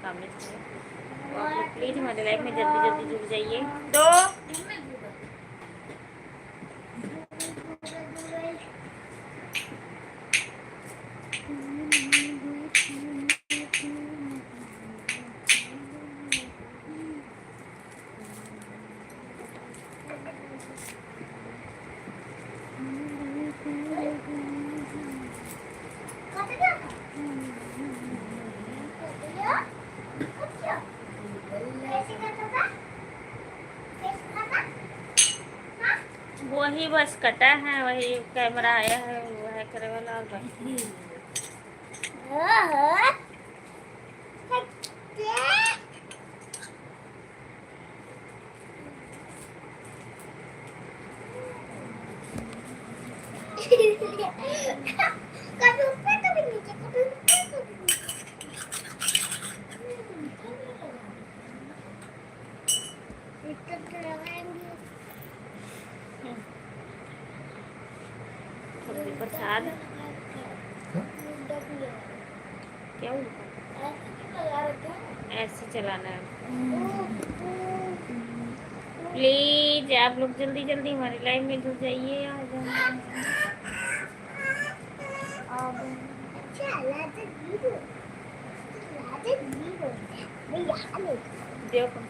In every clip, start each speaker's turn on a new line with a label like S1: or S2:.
S1: काम में थे। तो आप लोग प्लीज़ हमारे लाइफ में जल्दी जल्दी जुड़ जाइए। दो वही बस कटा है, वही कैमरा आया है, वो है करे वाला और बाकी
S2: कभी ऊपर कभी नीचे, कभी ऊपर कभी नीचे।
S1: थोड़ी प्रसाद क्या उनका ऐसे चलाना है। प्लीज आप लोग जल्दी जल्दी हमारी लाइफ में जुड़ जाइए। आ जाओ। देखो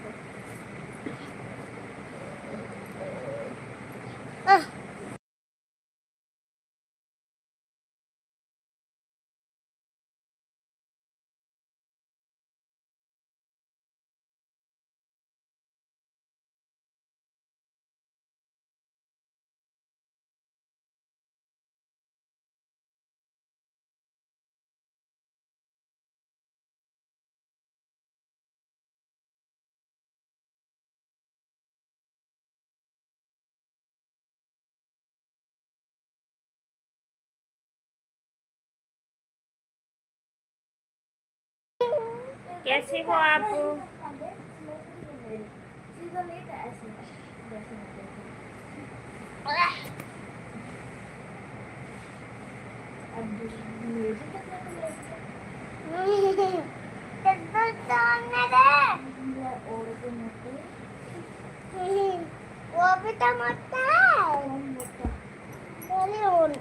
S1: कैसे हो आप?
S2: वो भी तो मोटा है। बोले और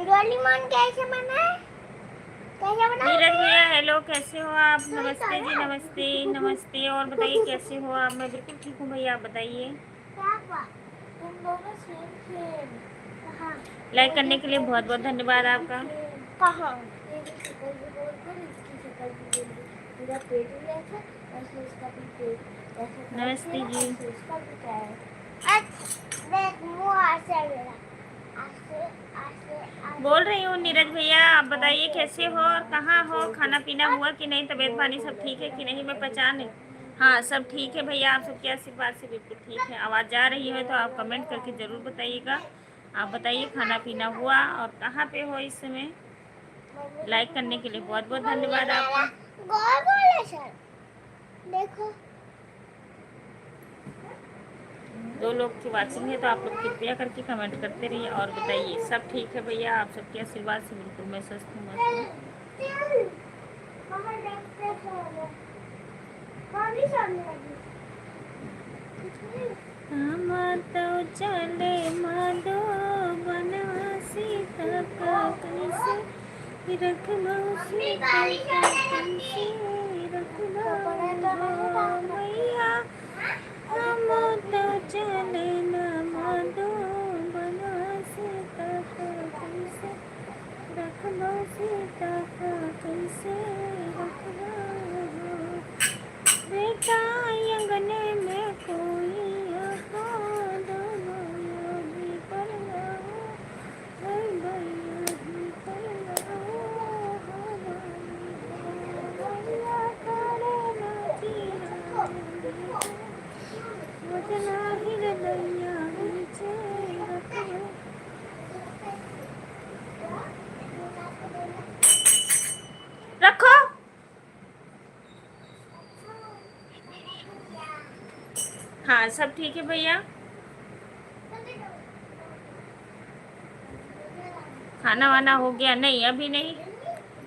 S2: डोरेमोन कैसे बना है? कैसे बना?
S1: नीरज भैया हेलो, कैसे हो आप? नमस्ते जी, नमस्ते नमस्ते। और बताइए कैसे हो आप? मैं बिल्कुल ठीक हूँ भैया, आप बताइए।
S2: तुम दोनों सेम सेम। कहाँ?
S1: लाइक करने के लिए बहुत बहुत धन्यवाद आपका।
S2: कहाँ? इसकी शक्ल भी बोल कर, इसकी शक्ल भी बोल कर। पूरा पेट भी ऐसा, ऐसे इसका भी पेट ऐसे।
S1: नमस्ते जी।
S2: ऐसे इसका भी क्या है? देख मुँह ऐसे मेरा, ऐसे ऐसे ऐसे।
S1: बोल रही हूँ नीरज भैया, आप बताइए कैसे हो और कहाँ हो? खाना पीना हुआ कि नहीं? तबीयत पानी सब ठीक है कि नहीं? मैं पहचान नहीं। हाँ सब ठीक है भैया, आप सबके आशीर्वाद से बिल्कुल ठीक है। आवाज़ जा रही है तो आप कमेंट करके ज़रूर बताइएगा। आप बताइए खाना पीना हुआ और कहाँ पे हो इस समय? लाइक करने के लिए बहुत बहुत धन्यवाद आपका।
S2: गोल गोल है सर, देखो।
S1: 2 लोग की वाचिंग है तो आप लोग कृपया करके कमेंट करते रहिए और बताइए सब ठीक है भैया। आप सबके आशीर्वाद से बिल्कुल मैं स्वस्थ हूँ, मस्त हूँ। हम तो चले माधो बना सीता का कैसे रखना, सीता का कैसे रखना मैया। हम तो चले न माधो बना सीता का कैसे रखना, सीता का कैसे रखना। बेटा अंगने में कोई आता, दोनों योगी पर लाओ, भैया भी पर लाओ, भैया करे ना वजना हृदया नीचे रखो। रखो। हाँ सब ठीक है भैया। खाना वाना हो गया? नहीं, अभी नहीं,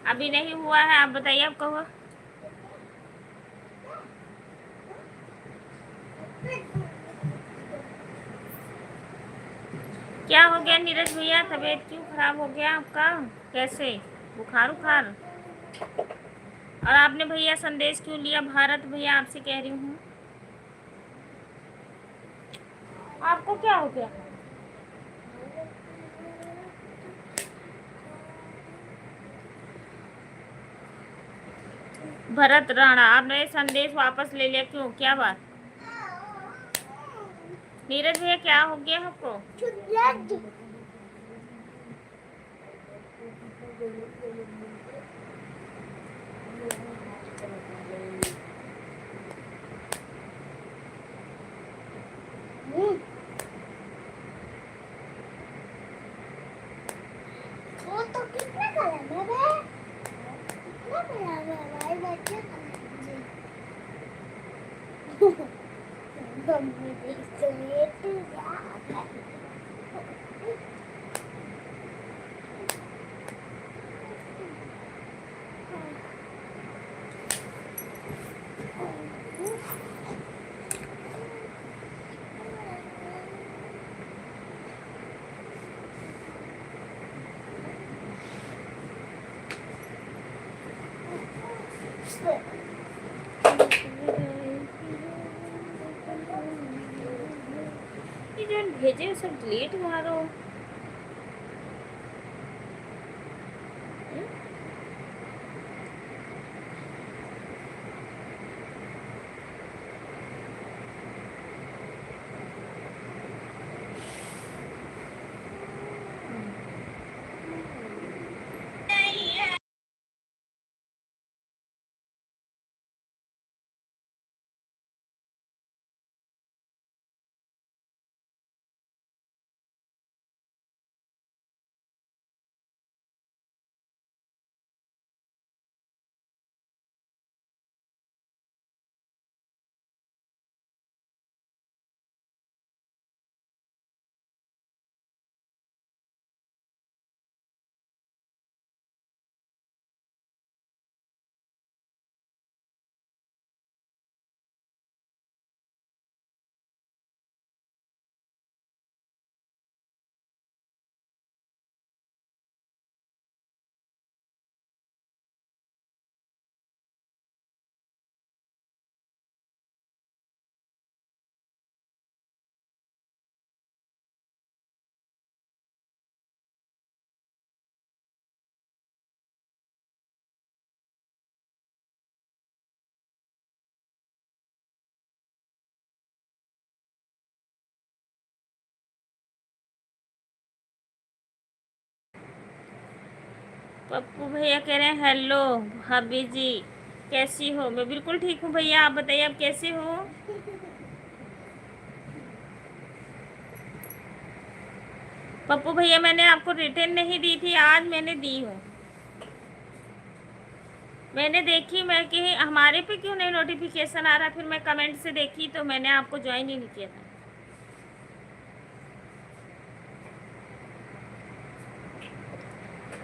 S1: अभी नहीं हुआ है। आप बताइए, आप कहो। क्या हो गया नीरज भैया, तबीयत क्यों खराब हो गया आपका? कैसे, बुखार उखार? और आपने भैया संदेश क्यों लिया? भारत भैया, आपसे कह रही हूँ, आपको क्या हो गया? भरत राणा, आपने संदेश वापस ले लिया, क्यों, क्या बात? नीरज भैया क्या हो गया आपको?
S2: वो तो कितना कलर है बे? कितना कलर है भाई बच्चे कलर मम्मी देख तो ये तू यार
S1: ये जो भेजे सब डिलीट मारो। पप्पू भैया कह रहे हैं हेलो भाभी जी, कैसी हो? मैं बिल्कुल ठीक हूँ भैया, आप बताइए, आप कैसे हो? पप्पू भैया, मैंने आपको रिटर्न नहीं दी थी, आज मैंने दी हूँ। मैंने देखी, मैं कि हमारे पे क्यों नहीं नोटिफिकेशन आ रहा, फिर मैं कमेंट से देखी तो मैंने आपको ज्वाइन ही नहीं किया था।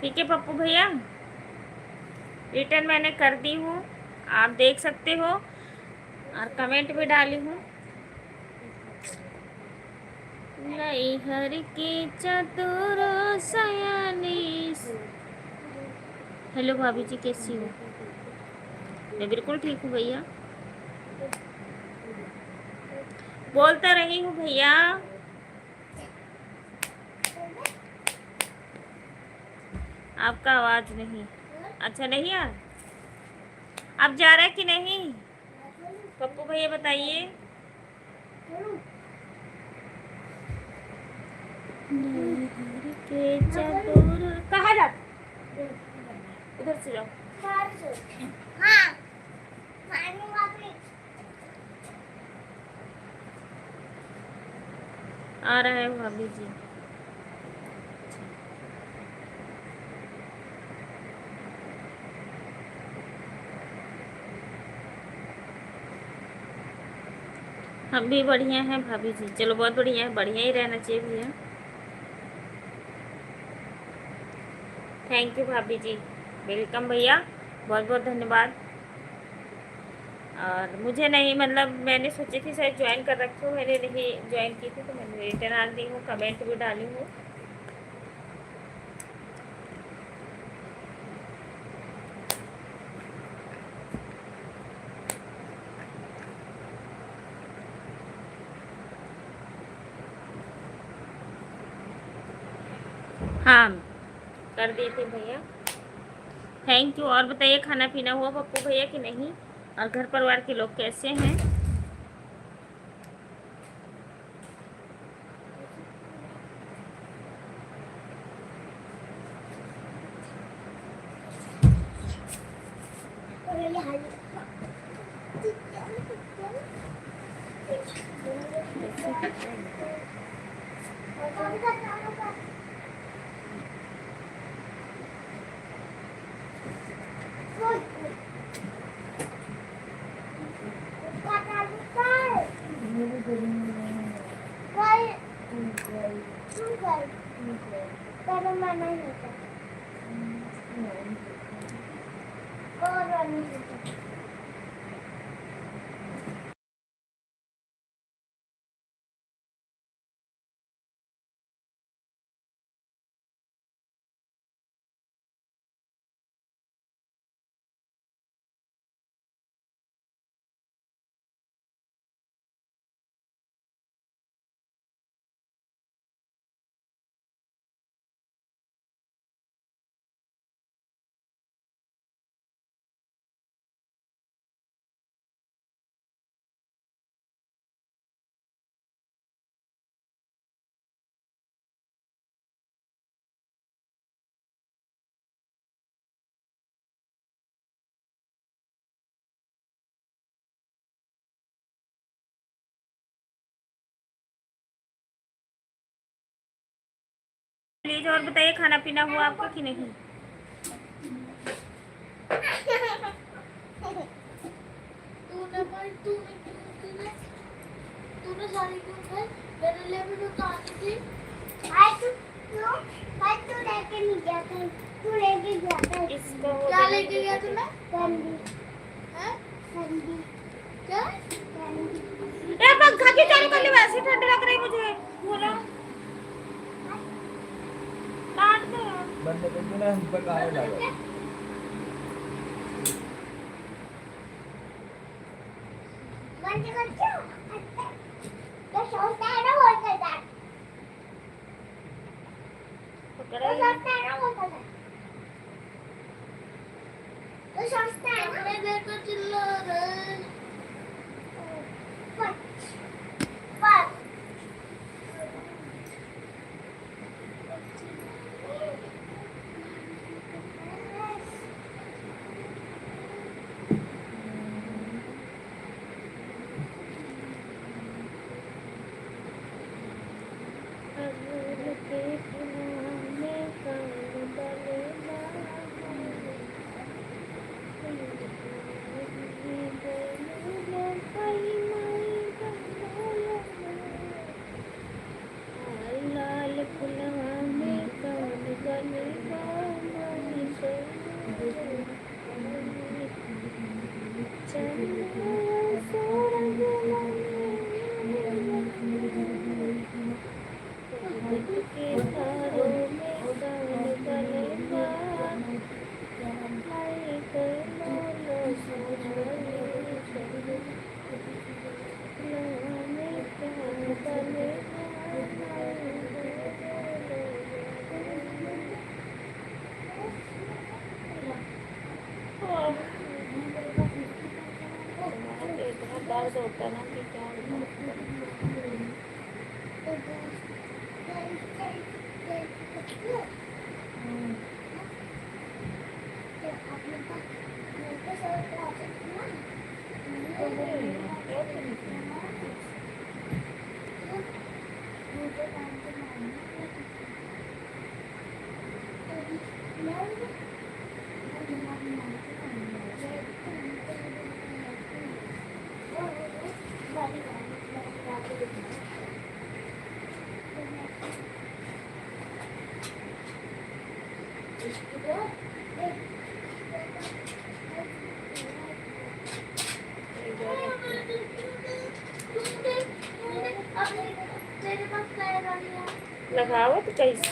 S1: ठीक है पप्पू भैया, रिटर्न मैंने कर दी हूँ, आप देख सकते हो, और कमेंट भी डाली हूँ। नई हर की चतुर सयानी। हेलो भाभी जी, कैसी हो? मैं बिल्कुल ठीक हूँ भैया, बोलता रही हूँ भैया। आपका आवाज नहीं, अच्छा नहीं यार, आप जा रहे कि नहीं पप्पू भैया, बताइए। के चतुर कहाँ जा, उधर से जाओ।
S2: हाँ
S1: आ रहा है भाभी जी। हम भी बढ़िया हैं भाभी जी, चलो बहुत बढ़िया है, बढ़िया ही रहना चाहिए भैया। थैंक यू भाभी जी, वेलकम भैया, बहुत बहुत धन्यवाद। और मुझे नहीं, मतलब मैंने सोची थी शायद ज्वाइन कर रखी हूँ, मैंने नहीं ज्वाइन की थी, तो मैंने रिटर्न डाल दी हूँ, कमेंट भी डाली हूँ। हाँ, कर दी थी भैया, थैंक यू। और बताइए, खाना पीना हुआ पप्पू भैया कि नहीं? और घर परिवार के लोग कैसे हैं?
S2: और ये हाल pero mana होता और नहीं होता
S1: प्लीज और बताइए, खाना पीना हुआ आपका कि नहीं?
S2: तूने पर तूने तूने सारी क्यों खाई? मेरे लिए भी तो खानी थी। आज तू लेके नहीं गया था। तू लेके गया था।
S1: इसको
S2: क्या लेके गया तूने? कैंडी। हैं? कैंडी। क्या? कैंडी।
S1: ए पंखा क्यों चालू कर ली? वैसे ठंड लग रही मुझे। बोलो, डांट दो यार।
S3: बंद कर दो ना, हम पर कहाँ लगा?
S2: बंद कर क्यों? तो सोचता है ना बोलता है।
S1: पकड़ा
S2: तो
S1: ही
S2: सोचता है ना बोलता है। तो सोचता है ना। मैं देखो चिल्ला रहे। पर
S1: दर्द होता है ना कि क्या
S2: मेरे पास टायर वाली है।
S1: लगाओ तो कैसे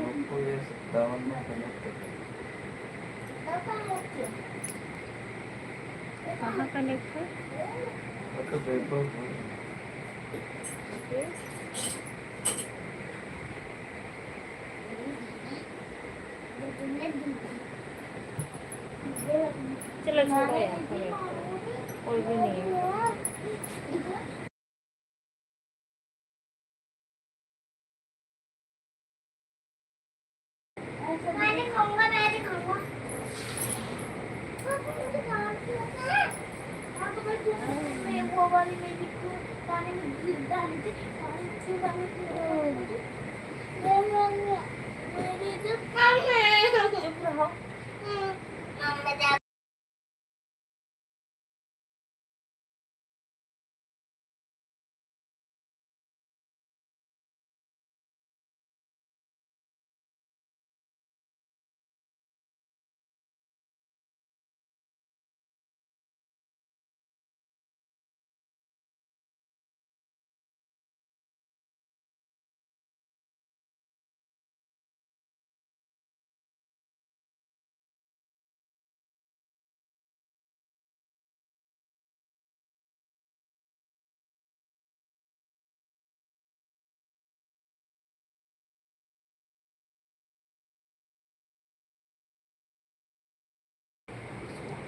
S3: आपको ये 57 में कनेक्ट करना
S1: कहाँ कनेक्ट है
S3: है तो पेपर
S1: चलो छोड़ो यार कनेक्ट कोई भी नहीं है
S2: मैं नहीं खाऊंगा, मैं नहीं खाऊंगा। हाँ, तो मैं वो वाली मेरी को पानी में डाली थी, पानी क्यों डाली थी? मेरी चुप रहो।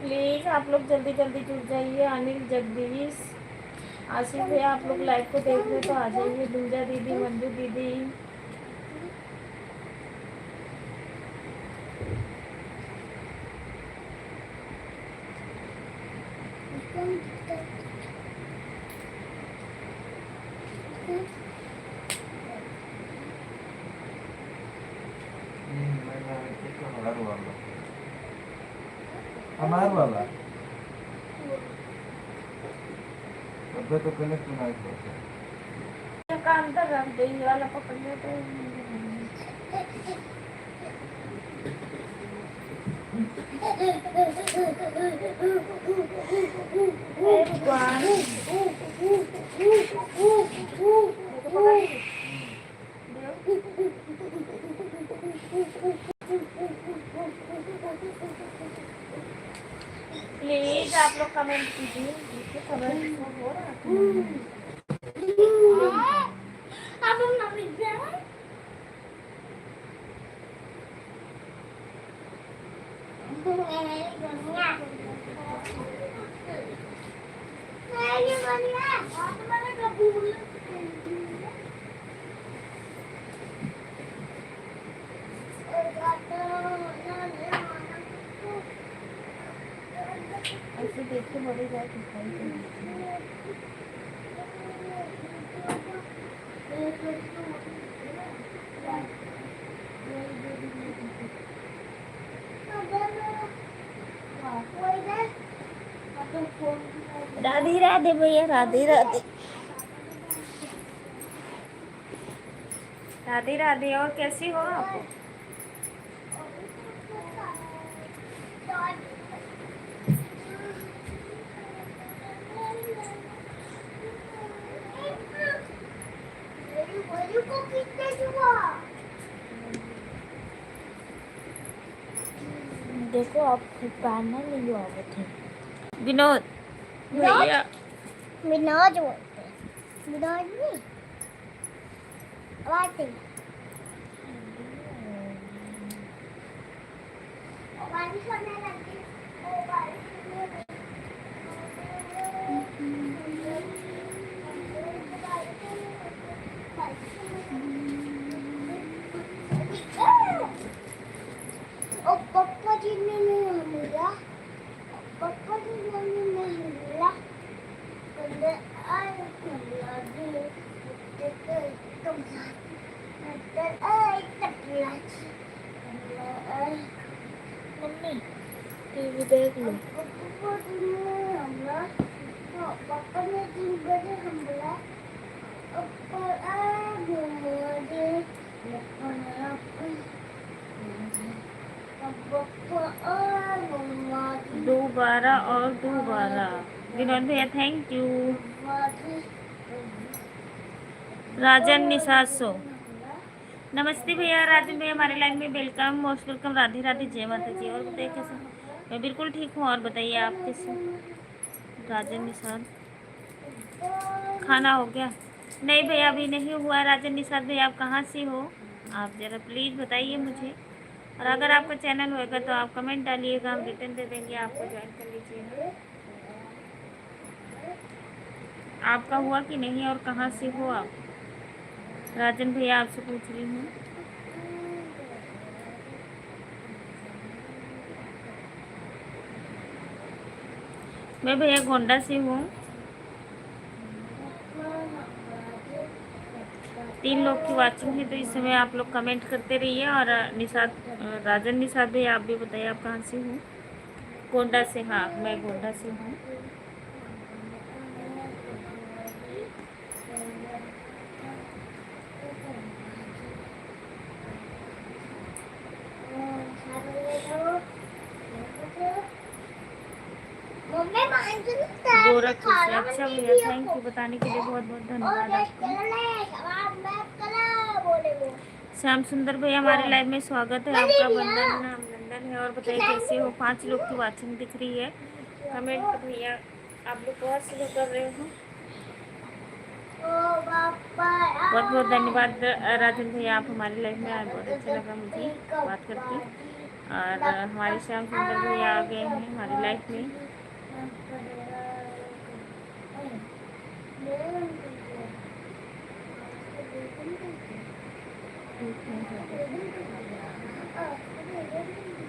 S1: प्लीज़ आप लोग जल्दी जल्दी जुड़ जाइए। अनिल, जगदीश, आशीष भैया, आप लोग लाइव को देख रहे तो आ जाइए। दूजा दीदी, मंजू दीदी,
S3: अनार वाला अबे तो कनेक्ट नहीं होता
S1: का अंदर रख दे, ये वाला पकड़िए तो हे भगवान, प्लीज आप लोग कमेंट कीजिए। कमेंट हो रहा है
S2: अब हम मम्मी जाए। वाली है और तुम्हारा कबूल
S1: ऐसे देख के बड़ी बात दिखाई राधे राधे भैया, राधे राधे, राधे राधे। और कैसी हो आप? देखो आप पहनना नहीं आवे थे। विनोद भैया,
S2: विनोद बोलते हैं, विनोद नहीं आवाज नहीं। बारिश होने लगी, बारिश होने लगी। ओ पापा जी ने नहीं मिला, पापा जी ने नहीं मिला, कंधे आए मिला दिल, तुम अंदर आए टकला, मम्मी टीवी देख लो। पापा जी ने हमला, पापा ने 3 बजे हमला, ऊपर आए मुझे
S1: दोबारा और दोबारा। विनोद भैया थैंक यू। राजन निसासो, नमस्ते भैया। राजन भैया हमारे लाइन में welcome, most welcome. Radhe Radhe, जय माता जी। और बताइए कैसे? मैं बिल्कुल ठीक हूँ। और बताइए आप कैसे? राजन निसाद, खाना हो गया? नहीं भैया अभी नहीं हुआ। राजन निसाद भैया आप कहाँ से हो? आप ज़रा प्लीज़ बताइए मुझे। और अगर आपका चैनल होगा तो आप कमेंट डालिएगा, हम रिटर्न दे देंगे, आपको ज्वाइन कर लीजिएगा। आपका हुआ कि नहीं और कहाँ से हो आप? राजन भैया आपसे पूछ रही हूँ। मैं भैया गोंडा से हूँ। 3 लोग की वाचिंग है, तो इस समय आप लोग कमेंट करते रहिए। और निसाद, राजन निसाद भैया आप भी बताइए आप कहाँ से हो? गोंडा से। हाँ मैं गोंडा से हूँ। गोरखपुर से। अच्छा भैया थैंक यू, बताने के लिए बहुत बहुत धन्यवाद आपका। श्याम सुंदर भैया हमारे लाइव में स्वागत है आपका, वंदन अभिनंदन है। और बताइए कैसे हो? 5 लोग की वाचिंग दिख रही है। कमेंट भैया आप लोग बहुत शुरू कर रहे हो। बहुत बहुत धन्यवाद राजन भैया, आप हमारे लाइव में आए, बहुत अच्छा लगा मुझे बात करके। और हमारे श्याम सुंदर भैया आ गए हैं हमारी लाइफ में।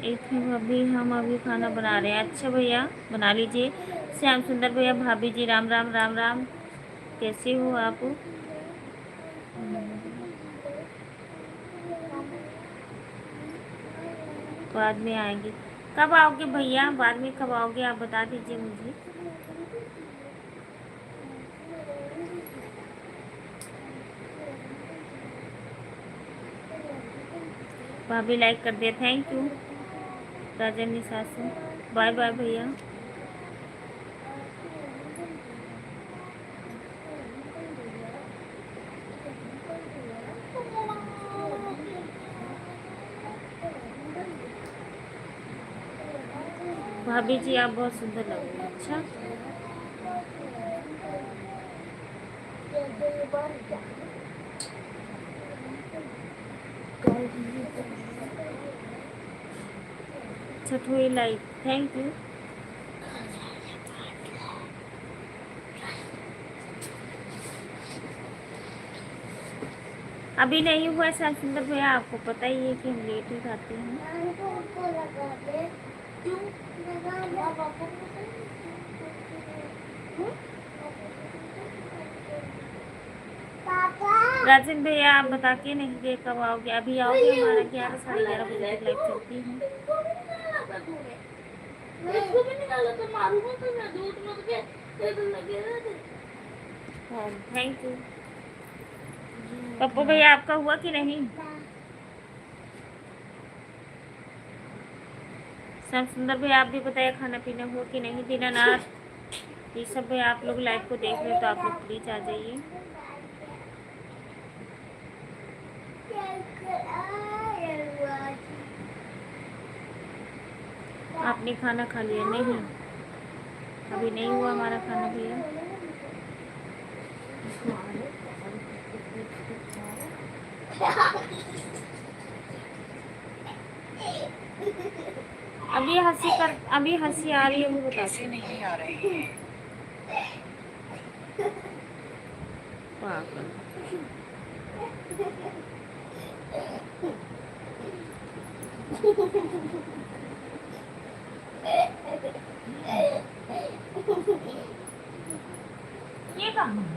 S1: एक ही भाभी, हम अभी खाना बना रहे हैं। अच्छा भैया बना लीजिए। श्याम सुंदर भैया, भाभी जी राम राम राम राम, कैसे हो आप? बाद में आएंगे। कब आओगे भैया? बाद में कब आओगे आप बता दीजिए मुझे। भाभी लाइक कर दिया, थैंक यू। राजन सासू, बाय बाय भैया। भाभी जी आप बहुत सुंदर लग रही हैं। अच्छा छठवी लाइक, थैंक यू। अभी नहीं हुआ श्याम सुंदर भैया, आपको पता ही है कि हम लेट ही खाते हैं।
S2: नानी को उनको लगा दे। क्यों लगा दे? पापा को पापा
S1: राजन भैया आप बता के नहीं गए कब आओगे? अभी आओगे? हमारा 11 साढ़े 11 बजे तक लाइव चलती है।
S2: इसको भी निकाला था तूने? इसको भी निकाला तो मारूंगा तो मैं दूध मत के तेरे लगे रहते।
S1: हाँ थैंक यू। पप्पू भैया आपका हुआ कि नहीं? श्याम सुंदर भैया आप भी बताइए खाना पीना हुआ कि नहीं? दीनानाथ ये सब भैया आप लोग लाइव को देख रहे हो तो आप लोग प्लीज आ जाइए। आपने खाना खा लिया? नहीं अभी नहीं हुआ हमारा खाना भैया। अभी हंसी आ रही है वो बताते नहीं आ रही है। पागल। ये कहाँ है?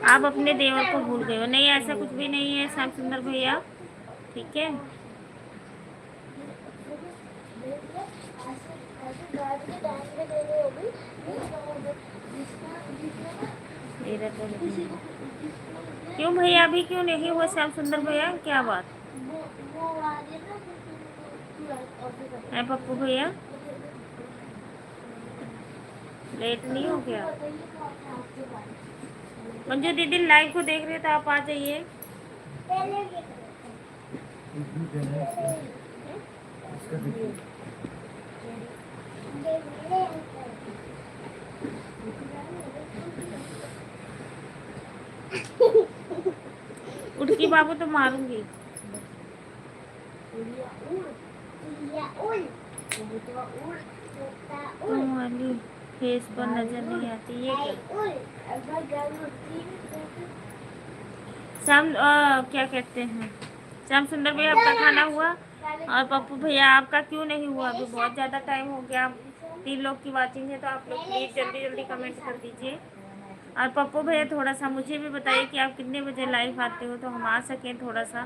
S1: आप अपने देवर को भूल गए हो? नहीं ऐसा कुछ भी नहीं है श्याम सुंदर भैया, ठीक है। क्यों भैया अभी क्यों नहीं हुआ श्याम सुंदर भैया? क्या बात है पप्पू भैया? लेट नहीं हो गया? मंजू दीदी लाइव को देख रहे हो तो आप आ जाइए। उठकी बाबू तो मारूंगी। तुम्हारी फेस पर नजर नहीं आती ये क्या? श्याम क्या कहते हैं श्याम सुंदर भैया आपका खाना हुआ? और पप्पू भैया आपका क्यों नहीं हुआ? अभी बहुत ज़्यादा टाइम हो गया। 3 लोग की वाचिंग है तो आप लोग प्लीज़ जल्दी जल्दी कमेंट कर दीजिए। और पप्पू भैया थोड़ा सा मुझे भी बताइए कि आप कितने बजे लाइव आते हो तो हम आ सकें थोड़ा सा।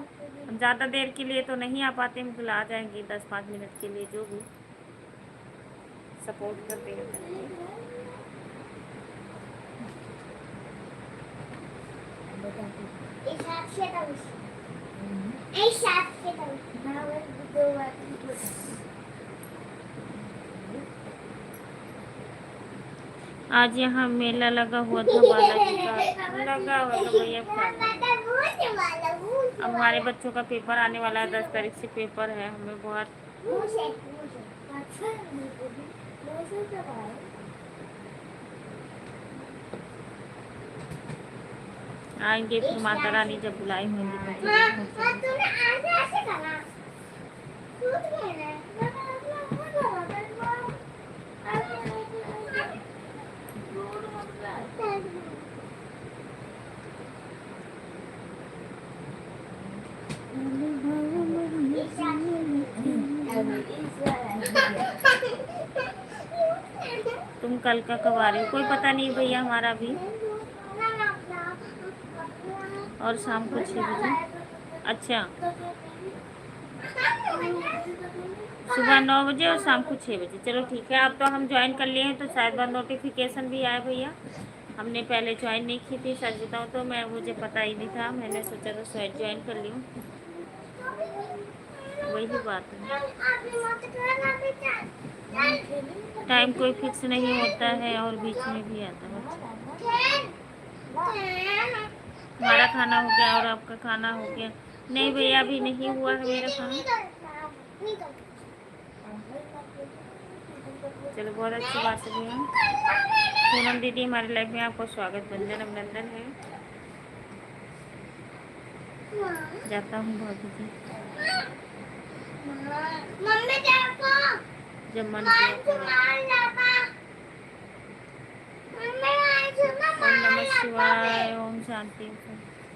S1: हम ज़्यादा देर के लिए तो नहीं आ पाते, हम कल आ जाएंगे 10-5 मिनट के लिए, जो भी सपोर्ट करते हैं। आज यहाँ मेला लगा हुआ था बालाजी का, लगा हुआ था भैया। अब हमारे बच्चों का पेपर आने वाला है, 10 तारीख से पेपर है। हमें बहुत आएंगे फिर माता रानी जब बुलाई होंगी। तुम कल का कब आ रही हो? कोई पता नहीं भैया हमारा भी। और शाम को 6 बजे। अच्छा सुबह 9 बजे और शाम को 6 बजे। चलो ठीक है। अब तो हम ज्वाइन कर लिए हैं तो शायद बार नोटिफिकेशन भी आया भैया। हमने पहले ज्वाइन नहीं की थी, सच बताऊँ तो मैं मुझे पता ही नहीं था। मैंने सोचा था शायद ज्वाइन कर लूँ, वही बात है। टाइम कोई फिक्स नहीं होता है और बीच में भी आता है। हमारा खाना हो गया और आपका खाना हो गया। नहीं भैया अभी नहीं हुआ है मेरा खाना। चलो बहुत अच्छी बात है भैया। पूनम दीदी हमारी लाइफ में आपको स्वागत वंदन अभिनंदन है। जाता हूँ भाभी जी
S2: मम्मी देखो
S1: जब मन
S2: मार
S1: किया तो।
S2: मार लापा मम्मी आज ना
S1: ओम
S2: मार
S1: नमः
S2: लापा
S1: शिवाय, ओम शांति।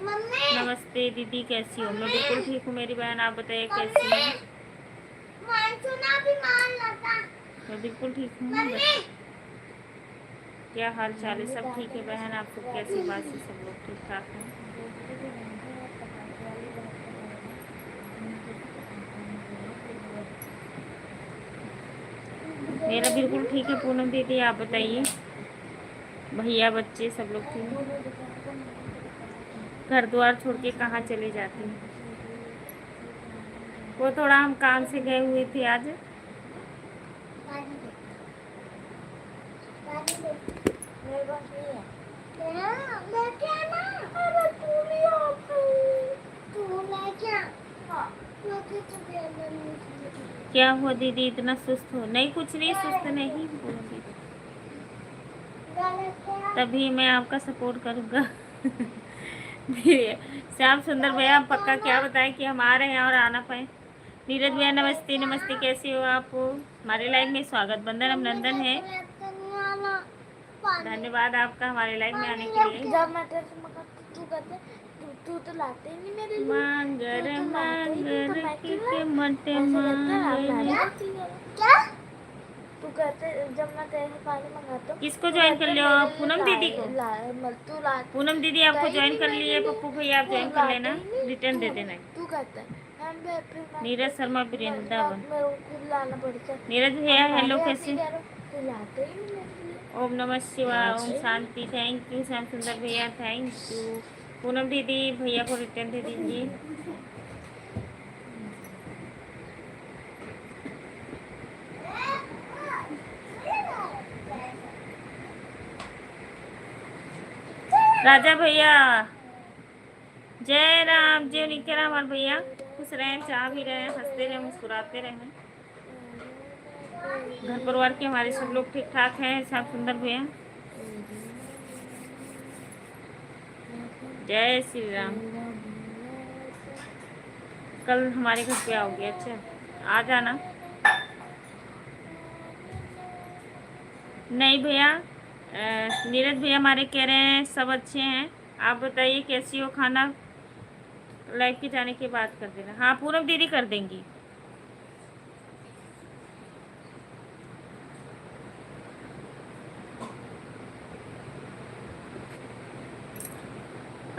S2: मम्मी
S1: नमस्ते दीदी, कैसी हो? मैं बिल्कुल ठीक हूँ मेरी बहन, आप बताइए कैसी
S2: मम्मी
S1: हैं?
S2: मानसूना भी मार लाता
S1: मैं बिल्कुल ठीक हूँ।
S2: मम्मी
S1: क्या हाल चाल है? सब ठीक है बहन, आप सब कैसी बात से सब लोग ठीक ठाक हैं? मेरा बिल्कुल ठीक है पूनम दीदी, आप बताइए। भैया बच्चे सब लोग ठीक हैं? घर द्वार छोड़ के कहाँ चले जाते हैं? वो थोड़ा हम काम से गए हुए थे आज।
S2: मेरे पास नहीं है। लेके आना। अरे तू नहीं आ पाई। तू लेके आ। हाँ, लेके चले आना।
S1: क्या हुआ दीदी इतना सुस्त हो? नहीं कुछ नहीं, सुस्त नहीं पूनम दीदी, तभी मैं आपका सपोर्ट करूँगा। श्याम सुंदर भैया हम पक्का क्या बताएं कि हम आ रहे हैं और आना पाए। नीरज भैया नमस्ते नमस्ते, कैसे हो आप? हमारे लाइव में स्वागत बंदन अभिनंदन है। धन्यवाद आपका हमारे लाइव में आने के लिए।
S2: जब मैं तेरे से मंगाती तू कहते तू तो लाते ही नहीं मेरे लिए।
S1: मांगर
S2: तू तो लाते ही नहीं, तो
S1: मांगर
S2: मैं
S1: के
S2: क्यों
S1: मटे
S2: ऐसे कहते आप
S1: मांगर।
S2: लाते क्या? तू कहते जब मैं तेरे से पानी मंगाता हूँ
S1: किसको
S2: तू
S1: ज्वाइन कर
S2: कहते
S1: लियो?
S2: मेरे लिए
S1: पूनम दीदी को।
S2: तू ला
S1: पूनम दीदी आपको
S2: ही
S1: ज्वाइन
S2: नहीं
S1: कर
S2: मेरे
S1: लिए,
S2: लिए।
S1: पप्पू भैया आप
S2: तू
S1: ज्वाइन कर
S2: लाते
S1: लेना,
S2: ही नहीं।
S1: रिटर्न दे देना।
S2: तू कहता है फिर मैं
S1: नीरज शर्मा वृंदावन।
S2: मेरे को खुद लाना पड़ता है।
S1: नीरज भैया
S2: अब मैं
S1: हेलो,
S2: भी ऐसे
S1: कैसे?
S2: ही कह रहा हूँ तू लाते ही नहीं मेरे लिए।
S1: ओम नमः शिवाय, ओम
S2: लाते ही नहीं।
S1: शांति। थैंक यू श्याम सुंदर भैया, थैंक यू। पूनम दीदी भैया को रिटर्न दे दीजिए। राजा भैया जय राम, जय नित्य राम। और भैया खुश रहें, चाह भी रहें, हंसते रहें, मुस्कुराते रहें। घर परिवार के हमारे सब लोग ठीक ठाक हैं। श्याम सुंदर भैया जय श्री राम। कल हमारे घर पे आओगे? अच्छा आ जाना। नहीं भैया, नीरज भैया हमारे कह रहे हैं सब अच्छे हैं। आप बताइए कैसी हो? खाना लाइव के जाने के बाद कर देना। हाँ पूनम दीदी कर देंगी।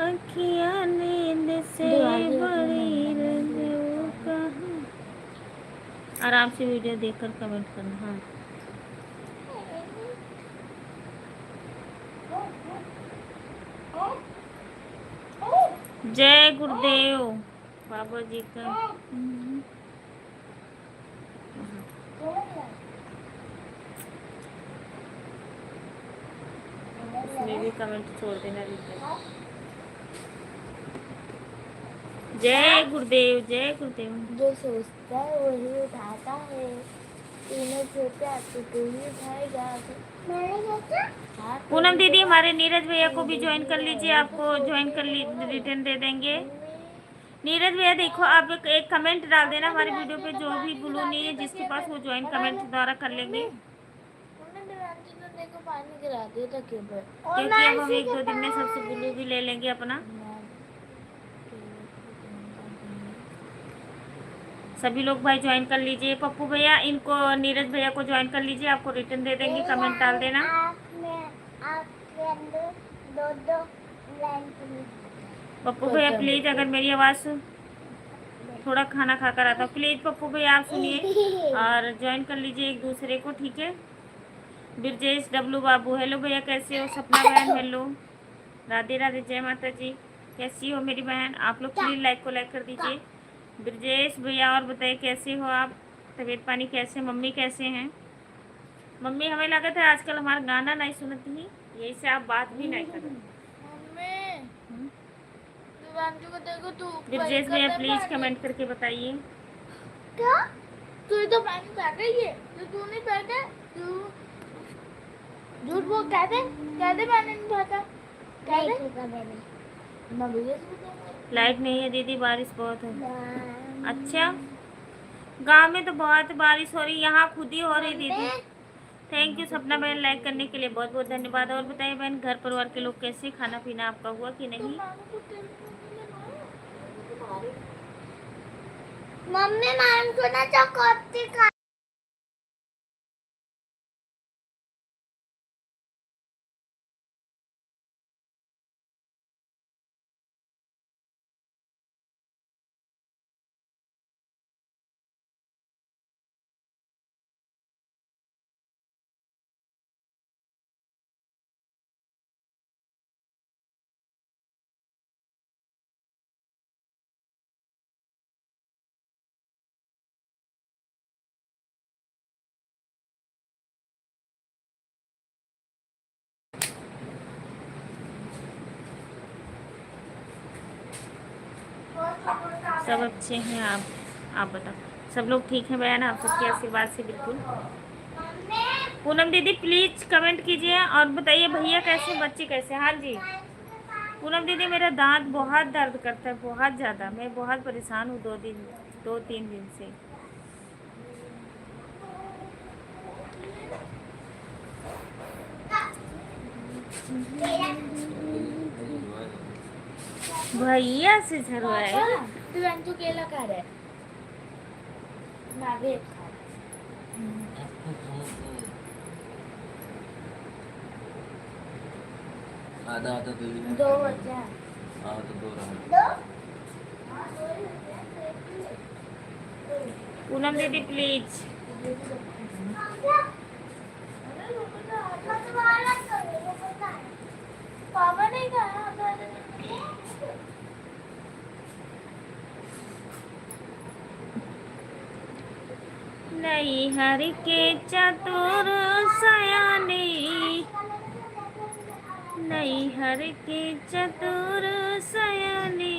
S1: अखियाँ नींद से बड़ी रंजू कहाँ। आराम से वीडियो देखकर कमेंट करना। हाँ जय गुरुदेव बाबा जी का। इसमें भी कमेंट छोड़ देना लीजिए। जय गुरुदेव, जय गुरुदेव।
S2: जो सोचता है वही उठाता है। तूने सोचा तो तू ही उठाएगा। मैंने सोचा। हाँ,
S1: पूनम दीदी हमारे नीरज भैया को भी ज्वाइन कर लीजिए, आपको ज्वाइन कर रिटर्न दे देंगे। नीरज भैया देखो आप एक कमेंट डाल देना हमारे वीडियो पे, जो भी ब्लू नहीं है जिसके पास वो ज्वाइन कमेंट द्वारा कर लेंगे।
S2: उन्होंने देवांशी ने मेरे को पानी गिरा दिया था क्यों पर?
S1: क्योंकि अब हम एक दो दिन में सबसे ब्लू भी ले लेंगे अपना। सभी लोग भाई ज्वाइन कर लीजिए। पप्पू भैया इनको नीरज भैया को ज्वाइन कर लीजिए, आपको रिटर्न दे देंगे, कमेंट डाल देना। पप्पू भैया प्लीज, अगर मेरी आवाज़ थोड़ा खाना खा कर आता हूँ, प्लीज पप्पू भैया आप सुनिए और ज्वाइन कर लीजिए एक दूसरे को, ठीक है? ब्रजेश डब्लू बाबू हेलो भैया, कैसे हो? सपना बहन हेलो, राधे राधे, जय माता जी। कैसी हो मेरी बहन? आप लोग प्लीज लाइक को लाइक कर दीजिए। ब्रजेश भैया और बताइए कैसे हो आप? तबीयत पानी कैसे? मम्मी कैसे हैं? मम्मी हमें लगा था आजकल हमारा गाना नहीं सुनती ही, यही से आप बात भी नहीं कर रहे।
S2: दिव्यांशु को देखो तू
S1: ब्रिजेश भैया प्लीज कमेंट करके बताइए।
S2: क्या तू तो पानी फेंक रही है, तो तू नहीं फेंका, तू झूठ बोल, कहते मैंने नहीं फेंका, कहते मैं भैया से बताऊंगी।
S1: लाइट नहीं है दीदी, बारिश बहुत है। अच्छा, गांव में तो बहुत बारिश हो रही, यहाँ खुद ही हो रही दीदी। थैंक यू सपना बहन, लाइक करने के लिए बहुत बहुत धन्यवाद। और बताइए बहन, घर परिवार के लोग कैसे, खाना पीना आपका हुआ कि नहीं?
S2: मम्मी मैम को ना चकोती खा
S1: सब अच्छे हैं। आप बताओ, सब लोग ठीक हैं बहन? आप सबके आशीर्वाद से बिल्कुल। पूनम दीदी प्लीज कमेंट कीजिए और बताइए भैया कैसे, बच्चे कैसे? हाँ जी पूनम दीदी, मेरा दांत बहुत दर्द करता है, बहुत ज़्यादा। मैं बहुत परेशान हूँ 2-3 दिन से। भैया से झरवाए।
S2: दिव्यांशु केला खा रहा है, मैं भी खा
S3: आधा आधा दो ही
S2: दो बच्चे हैं।
S3: हाँ तो दो रहा।
S1: पूनम दीदी प्लीज।
S2: पापा नहीं खाया।
S1: नहीं हर के चतुर सयाने, नहीं हर के चतुर सयाने,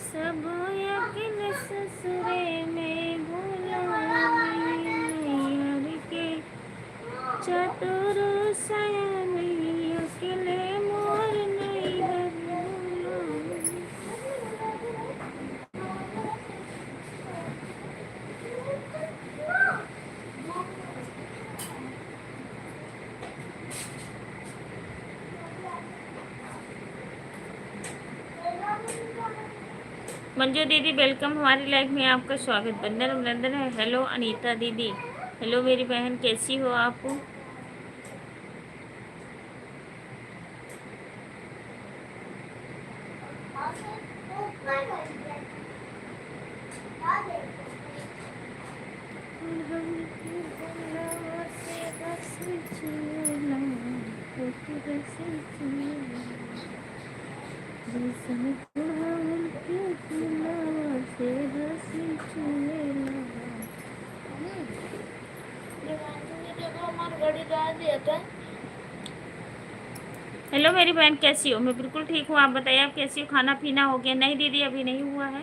S1: सब यकीन ससुरे में भुलाने। नहीं हर के चतुर सयाने, अकेले मोर नहीं भुलाने। मंजू दीदी वेलकम हमारी लाइफ में, आपका स्वागत। बंदर अभिनंदन है। हेलो अनीता दीदी, हेलो मेरी बहन, कैसी हो आप? हेलो मेरी बहन, कैसी हो? मैं बिल्कुल ठीक हूँ, आप बताइए आप कैसी हो? खाना पीना हो गया? नहीं दीदी अभी नहीं हुआ है।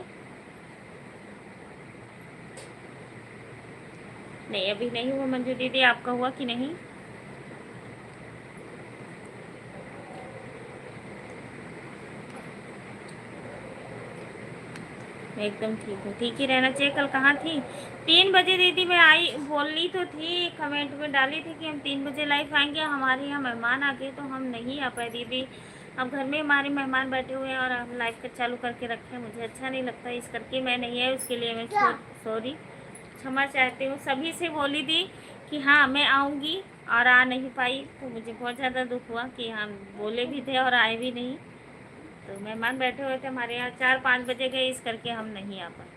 S1: नहीं अभी नहीं हुआ मंजू दीदी, आपका हुआ कि नहीं? मैं एकदम ठीक हूँ, ठीक ही रहना चाहिए। कल कहाँ थी? 3 बजे दीदी मैं आई, बोलनी तो थी, कमेंट में डाली थी कि हम 3 बजे लाइव आएंगे। हमारे यहाँ मेहमान आ गए तो हम नहीं आ पाए दीदी। अब घर में हमारे मेहमान बैठे हुए हैं और हम लाइव का चालू करके रखे हैं, मुझे अच्छा नहीं लगता, इस करके मैं नहीं आई। उसके लिए मैं सॉरी, क्षमा चाहती हूँ। सभी से बोली थी कि हाँ मैं आऊँगी और आ नहीं पाई, तो मुझे बहुत ज़्यादा दुख हुआ कि हम बोले भी थे और आए भी नहीं। तो मेहमान बैठे हुए थे हमारे यहाँ, 4-5 बजे गए, इस करके हम नहीं आ पाए।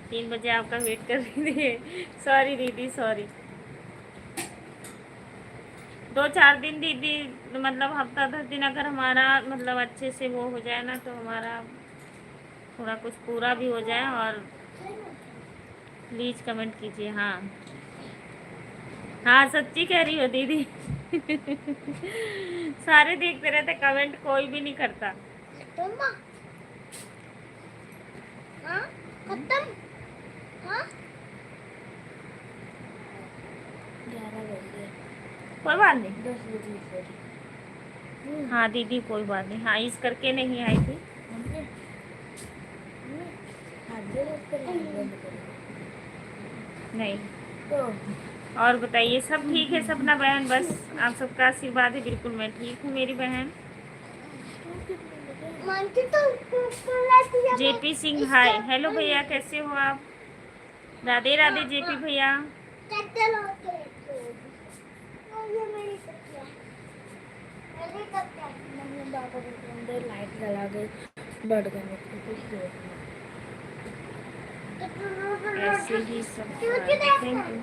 S1: 3 बजे आपका वेट कर रही थी। सॉरी दीदी सॉरी। 2-4 दिन दीदी, मतलब हफ्ता 10 दिन अगर हमारा मतलब अच्छे से वो हो जाए ना, तो हमारा थोड़ा कुछ पूरा भी हो जाए। और प्लीज़ कमेंट कीजिए। हाँ सच्ची कह रही हो दीदी। सारे देखते रहते कमेंट, कोई भी नहीं करता।
S2: खत्म। हाँ खत्म। हाँ 11 बज गए।
S1: कोई बात नहीं।
S2: 10 बजे सॉरी।
S1: हाँ दीदी कोई बात नहीं। हाँ इस करके नहीं आई थी।
S2: मम्मी मम्मी हाथ दे रहे पर बंद करो।
S1: नहीं।
S2: तो
S1: और बताइए सब ठीक है सपना बहन? बस आप सबका आशीर्वाद है। बिल्कुल मैं ठीक हूँ मेरी बहन।
S2: मानती तो
S1: जेपी सिंह हाय। हेलो भैया कैसे हो आप? राधे राधे जेपी भैया।
S2: चल होते ये मेरी तकिया मेरी तकिया। मम्मी पापा के अंदर लाइट जला गई बढ़ गए मुझको कुछ देखना।
S1: ऐसे ही सब। थैंक यू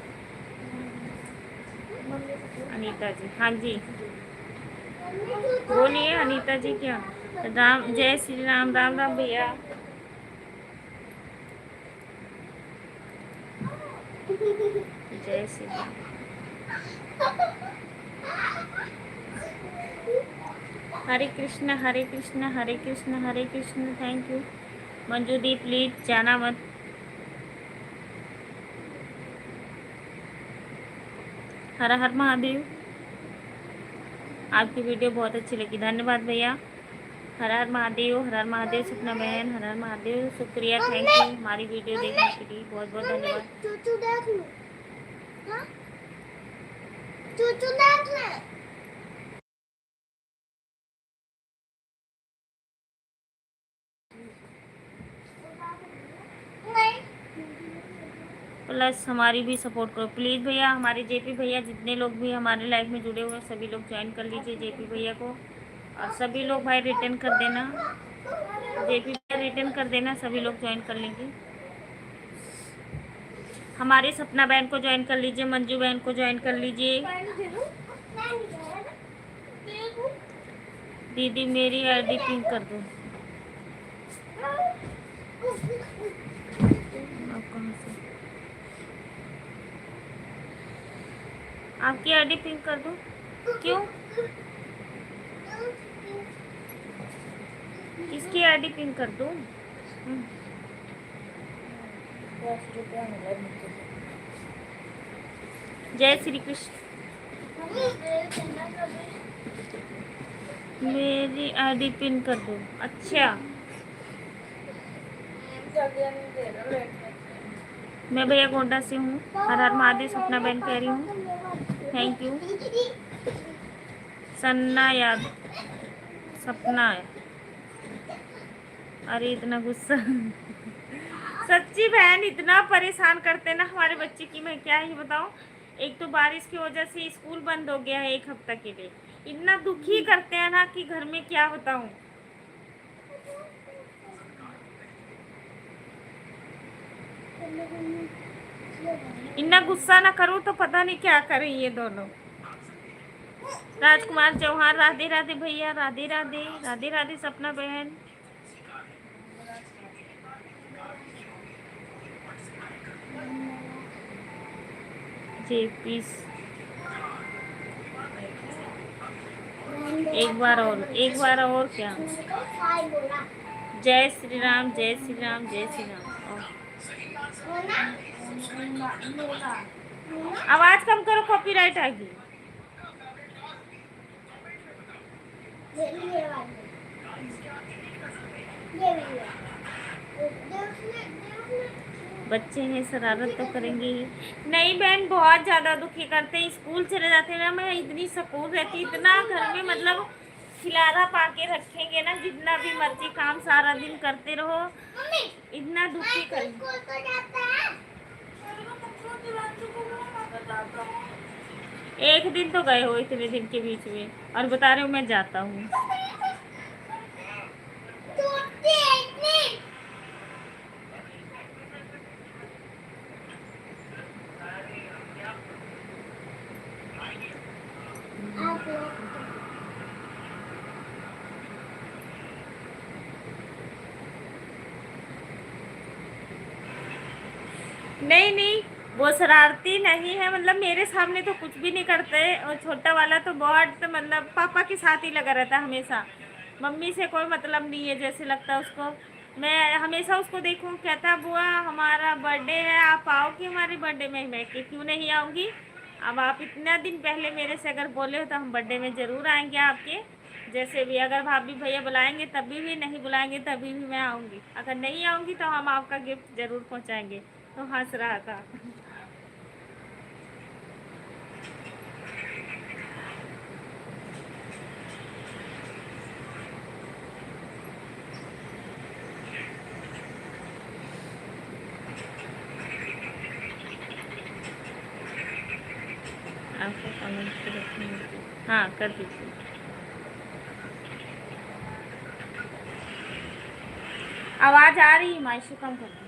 S1: अनीता जी। हाँ जी बोलिए अनीता जी। क्या राम जय श्री राम। राम राम भैया। जय श्री राम। हरे कृष्ण हरे कृष्ण हरे कृष्ण हरे कृष्ण। थैंक यू मंजू दी। प्लीज जाना मत। हर हर महादेव। आपकी वीडियो बहुत अच्छी लगी। धन्यवाद भैया। हर हर महादेव। हर हर महादेव सपना बहन। हर हर महादेव। शुक्रिया थैंक यू हमारी वीडियो देखने के लिए। बहुत बहुत धन्यवाद।
S2: चूचू देख लो। हाँ चूचू देख ले। नहीं
S1: प्लस हमारी भी सपोर्ट करो प्लीज़ भैया। हमारे जेपी भैया जितने लोग भी हमारे लाइफ में जुड़े हुए हैं सभी लोग ज्वाइन कर लीजिए जेपी भैया को। और सभी लोग भाई रिटर्न कर देना। जेपी भैया रिटर्न कर देना। सभी लोग ज्वाइन कर लेंगे। हमारे सपना बहन को ज्वाइन कर लीजिए। मंजू बहन को ज्वाइन कर लीजिए। दीदी मेरी आईडी पिन कर दो। आप कहाँ से? आपकी आईडी पिन कर दो। क्यों? किसकी आईडी पिन कर दो?
S2: 10 रुपया मिला मुझे।
S1: जय श्री कृष्ण। मेरी आईडी पिन कर दो। अच्छा मैं भैया गोंडा से हूँ। हर हर महादेव सपना बहन कह रही हूँ। थैंक यू सन्ना याद सपना है। अरे इतना गुस्सा सच्ची बहन इतना परेशान करते ना हमारे बच्चे की मैं क्या ही बताऊं। एक तो बारिश की वजह से स्कूल बंद हो गया है एक हफ्ता के लिए। इतना दुखी करते हैं ना कि घर में क्या बताऊं। इतना गुस्सा ना करूं तो पता नहीं क्या करें ये दोनों। राजकुमार चौहान राधे राधे भैया। राधे राधे राधे राधे सपना बहन। जेपी एक बार और क्या? जय श्री राम जय श्री राम जय श्री राम। आवाज कम करो कॉपीराइट आएगी। बच्चे हैं शरारत तो करेंगे ही। नहीं बहन बहुत ज़्यादा दुखी करते हैं। स्कूल चले जाते हैं ना मैं इतनी सुकून रहती इतना घर में मतलब खिलाना पाके रखेंगे ना जितना भी मर्जी काम सारा दिन करते रहो इतना दुखी करेंगे। एक दिन तो गए हो इतने दिन के बीच में और बता रहे हो मैं जाता हूँ। नहीं वो शरारती नहीं है, मतलब मेरे सामने तो कुछ भी नहीं करते। और छोटा वाला तो बहुत मतलब पापा के साथ ही लगा रहता है हमेशा। मम्मी से कोई मतलब नहीं है जैसे लगता है उसको। मैं हमेशा उसको देखूं, कहता है बुआ हमारा बर्थडे है, आप आओगी हमारे बर्थडे में? मैं कि क्यों नहीं आऊँगी। अब आप इतना दिन पहले मेरे से अगर बोले हो तो हम बर्थडे में ज़रूर आएंगे आपके। जैसे भी अगर भाभी भैया बुलाएंगे तभी भी, नहीं बुलाएंगे तभी भी मैं आऊँगी। अगर नहीं आऊँगी तो हम आपका गिफ्ट ज़रूर पहुँचाएंगे। तो हंस रहा था। आपको कमेंट पे रखेंगे। हाँ कर दीजिए। आवाज़ आ रही है, माइशू कम कर दी।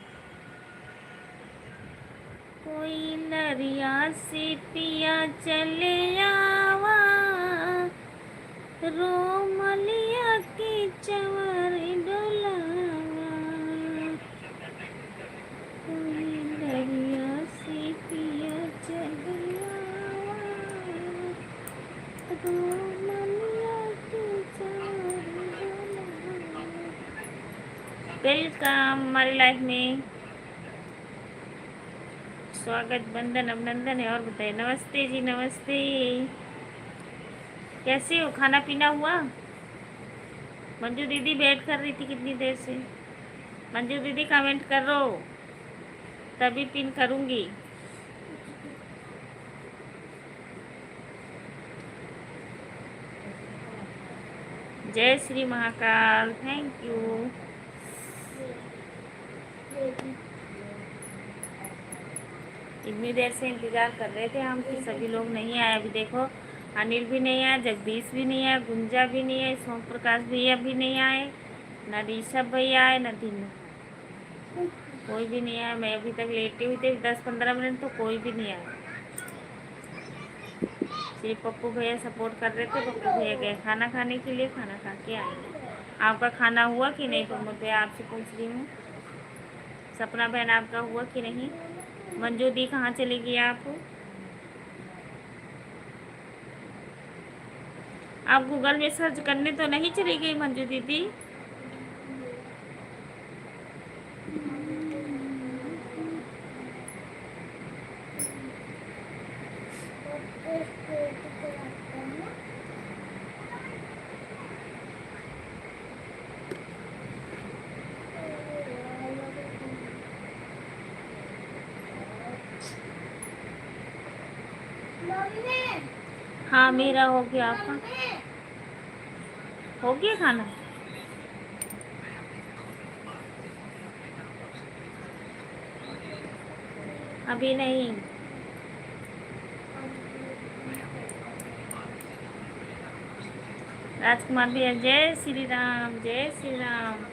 S1: कोई नरिया से पिया चले आवा, रोमलिया की चवर डोलावा। कोई नरिया से पिया चले आवा, रोमलिया की चवर डोलावा। वेलकम हमारी लाइफ में, स्वागत, बंदन अभिनंदन है। और बताइए। नमस्ते जी, नमस्ते। कैसे हो? खाना पीना हुआ? मंजू दीदी वेट कर रही थी कितनी देर से। मंजू दीदी कमेंट करो तभी पिन करूँगी। जय श्री महाकाल, थैंक यू। इतनी देर से इंतज़ार कर रहे थे हम कि सभी लोग नहीं आए। अभी देखो अनिल भी नहीं आया, जगदीश भी नहीं आया, गुंजा भी नहीं आए, सोम प्रकाश भैया भी नहीं आए, न ऋषभ भैया आए, न धीनू, कोई भी नहीं आया। मैं अभी तक लेटी हुई थी 10-15 मिनट, तो कोई भी नहीं आया। सिर्फ पप्पू भैया सपोर्ट कर रहे थे। पप्पू भैया गए खाना खाने के लिए, खाना खा के आए। आपका खाना हुआ कि नहीं? प्रमोद भैया आपसे पूछ रही हूँ। सपना बहन आपका हुआ कि नहीं? मंजू दी कहाँ चली गई आप? आप गूगल में सर्च करने तो नहीं चली गई मंजू दीदी? हाँ मेरा हो गया, आपका हो गया खाना? अभी नहीं। राजकुमार भैया जय श्री राम, जय श्री राम।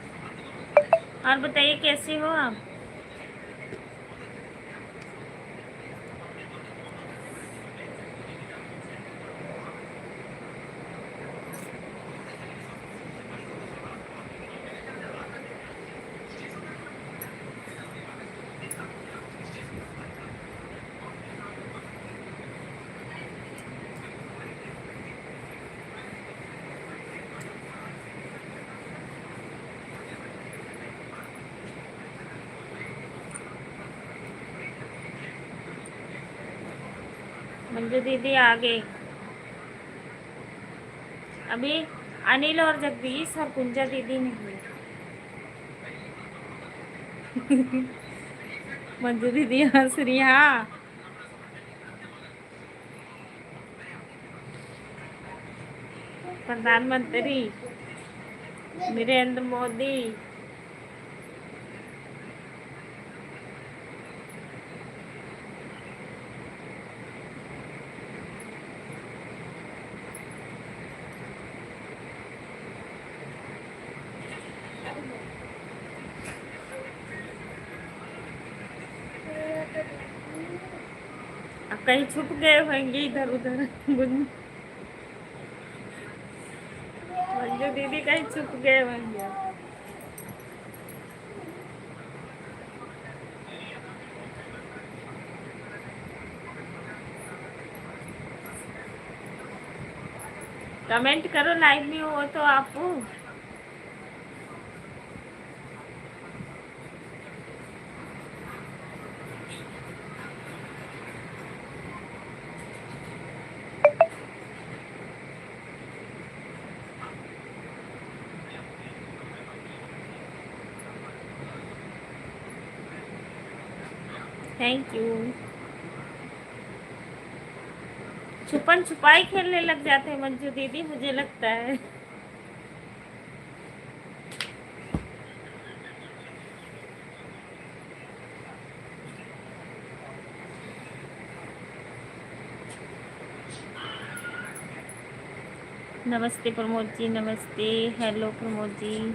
S1: और बताइए कैसे हो आप? मंजू दीदी आ गई। अभी अनिल और जगदीश और कुंजा दीदी नहीं। मंजू दीदी हंस रही। हाँ प्रधानमंत्री नरेंद्र मोदी। अब कहीं छुप गए होंगे इधर उधर। मंजू दीदी कहीं छुप गए होंगे। कमेंट करो, लाइव में हो तो आपको। Thank you. छुपन छुपाई खेलने लग जाते हैं मंजू दीदी, मुझे लगता है। नमस्ते प्रमोद जी, नमस्ते। हेलो प्रमोद जी।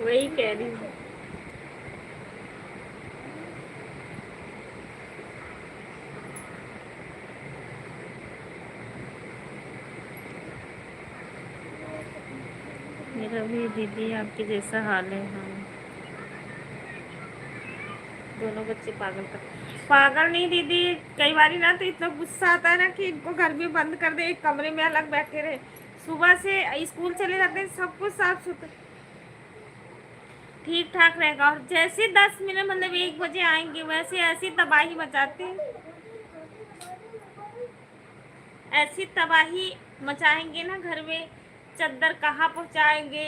S1: वही कह रही हूँ। मेरा भी दीदी आपके जैसा हाल है। हाँ, दोनों बच्चे पागल नहीं दीदी। कई बार ना तो इतना गुस्सा आता है ना कि इनको घर में बंद कर दे, एक कमरे में अलग बैठे रहे। सुबह से स्कूल चले जाते हैं, सब कुछ साफ सुथरा ठीक ठाक रहेगा, और जैसे 10 मिनट मतलब 1 बजे आएंगे वैसे ऐसी तबाही मचाते हैं, ऐसी तबाही मचाएंगे ना घर में। चादर कहाँ पहुँचाएंगे,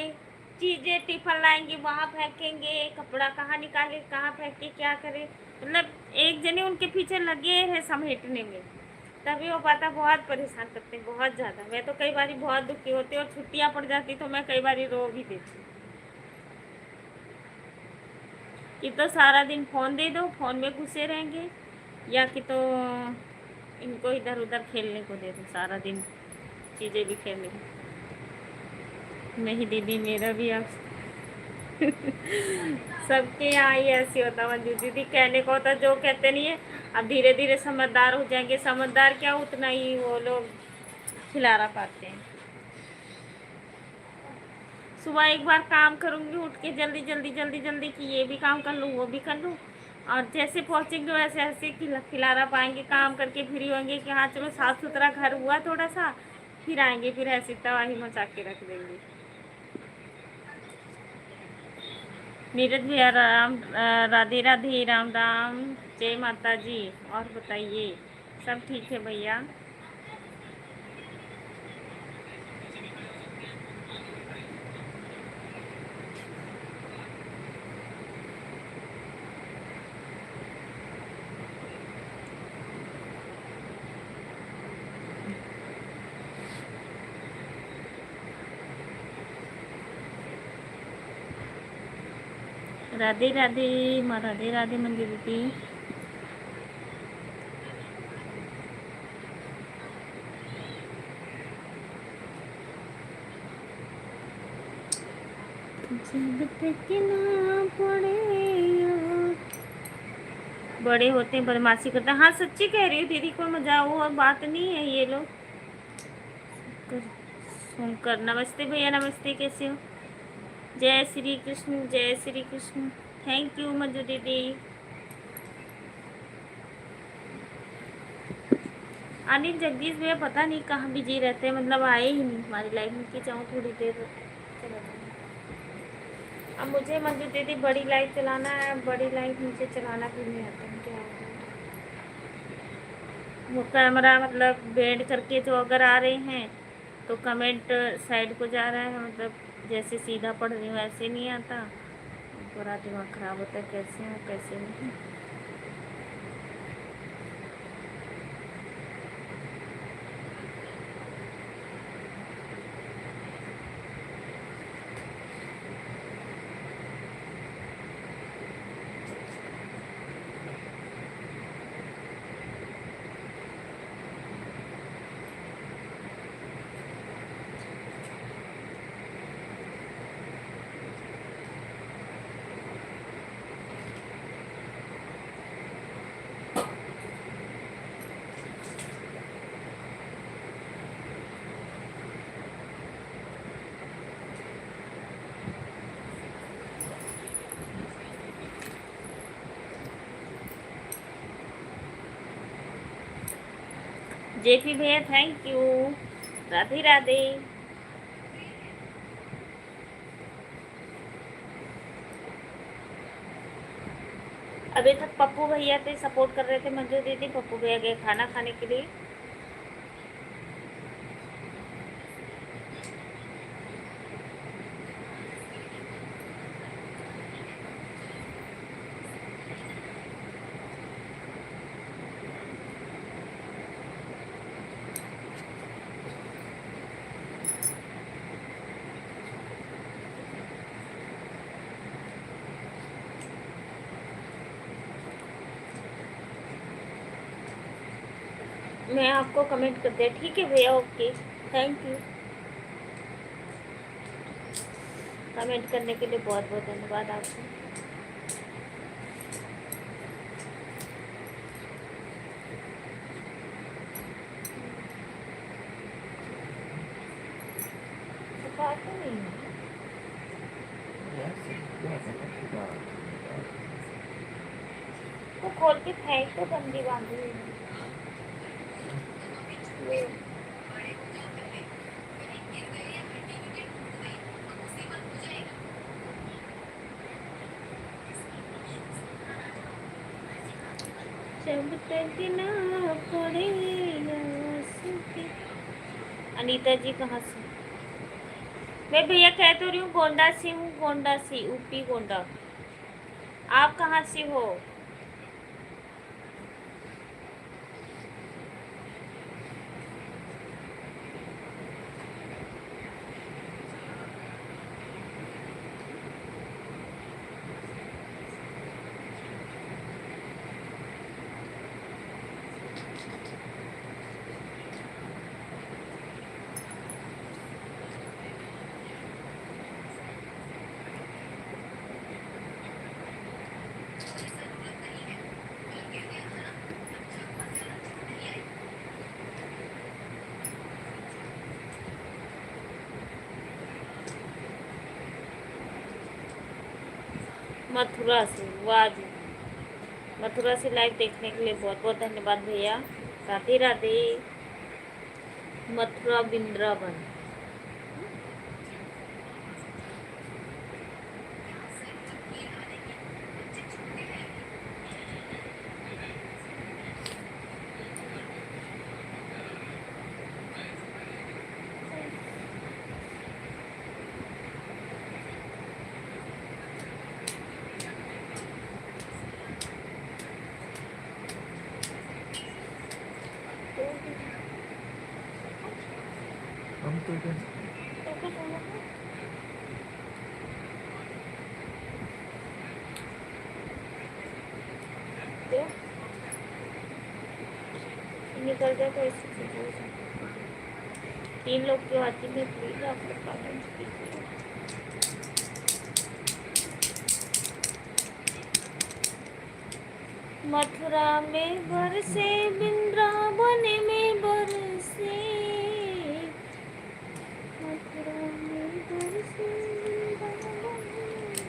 S1: चीज़ें टिफिन लाएंगे वहाँ फेंकेंगे, कपड़ा कहाँ निकाले कहाँ फेंके, क्या करें। मतलब एक जने उनके पीछे लगे हैं समेटने में, तभी वो पता बहुत परेशान करते हैं, बहुत ज़्यादा। मैं तो कई बार बहुत दुखी होती और छुट्टियाँ पड़ जाती तो मैं कई बार रो भी देती कि तो सारा दिन फ़ोन दे दो, फ़ोन में घुसे रहेंगे, या कि तो इनको इधर उधर खेलने को दे दो सारा दिन, चीज़ें भी खेलने को। नहीं दीदी, मेरा भी आप सबके यहाँ ही ऐसे होता मंजू दीदी, कहने को होता जो कहते नहीं है। अब धीरे धीरे समझदार हो जाएंगे, समझदार क्या उतना ही वो लोग खिलाना पाते हैं। सुबह एक बार काम करूँगी उठ के जल्दी जल्दी जल्दी जल्दी कि ये भी काम कर लूँ वो भी कर लूँ, और जैसे पहुँचेंगे वैसे ऐसे खिलाना पाएंगे, काम करके फ्री होंगे कि हाँ चलो साफ़ सुथरा घर हुआ थोड़ा सा, फिर आएंगे, फिर ऐसी तबाही मचा के रख देंगे। नीरज भैया राम राधे राधे, राम राम, जय माता जी। और बताइए, सब ठीक है भैया? राधे राधे माँ, राधे राधे मंदिर दीदी। जब तक ना पड़े, बड़े होते हैं बदमाशी करते हैं। हाँ सच्ची कह रही हूँ दीदी, कोई मजा वो बात नहीं है। ये लोग सुनकर, नमस्ते भैया, नमस्ते, कैसे हो? जय श्री कृष्ण, जय श्री कृष्ण। थैंक यू मंजू दीदी। अनिल जगदीश भैया पता नहीं कहाँ बिजी रहते हैं, मतलब आए ही नहीं हमारी लाइफ में कि चाहूँ थोड़ी देर चला जाऊँ। अब मुझे मंजू दीदी बड़ी लाइट चलाना है, बड़ी लाइट मुझे चलाना भी नहीं आता है, क्या वो कैमरा मतलब बेंड करके जो अगर आ रहे हैं तो कमेंट साइड को जा रहा है, मतलब जैसे सीधा पढ़ रही हूँ वैसे नहीं आता, पूरा दिमाग ख़राब होता है, कैसे हूँ कैसे नहीं। जेपी भैया थैंक यू। राधे राधे। अभी तक पप्पू भैया थे, सपोर्ट कर रहे थे मंजू दीदी। पप्पू भैया गए खाना खाने के लिए। मैं आपको कमेंट कर दिया, ठीक है भैया, ओके थैंक यू। कमेंट करने के लिए बहुत बहुत धन्यवाद आपको। बात तो नहीं है। वो खोल के फेंक तो गंदी बांधी हुई है। जब तक ना पड़ेगा सुखी। अनीता जी कहाँ से? मैं भैया कह तो रही हूँ गोंडा से हूँ, गोंडा से, यूपी गोंडा। आप कहाँ से हो? मथुरा से। वाह जी, मथुरा से लाइव देखने के लिए बहुत बहुत धन्यवाद भैया। राधे राधे। मथुरा वृंदावन।
S3: हम तो क्या
S1: निकल जाए तो इससे 3 लोग की आती है, प्लीज आप लोग कमेंट कीजिए। मथुरा में बरसे, वृंदावन में बरसे, मथुरा में बरसे वृंदावन में।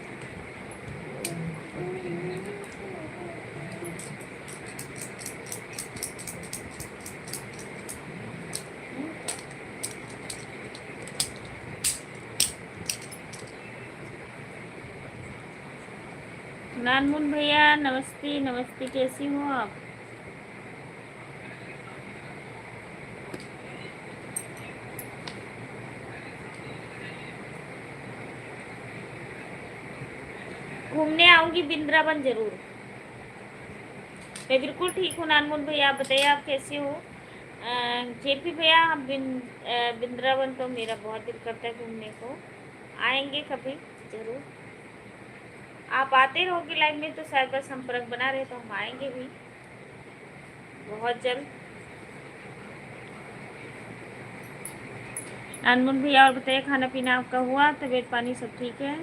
S1: नानमुन भैया नमस्ते नमस्ते, कैसी हो आप? घूमने आऊंगी वृंदावन जरूर। मैं बिल्कुल ठीक हूँ नानमुन भैया, आप बताइए आप कैसे हो? जेपी भैया, वृंदावन तो मेरा बहुत दिल करता है घूमने को। आएंगे कभी जरूर। आप आते रहोगे लाइव में तो शायद बस संपर्क बना रहे, तो हम आएंगे भी बहुत जल्द। नानमुन भैया और बताइए, खाना पीना आपका हुआ? तबीयत पानी सब ठीक है?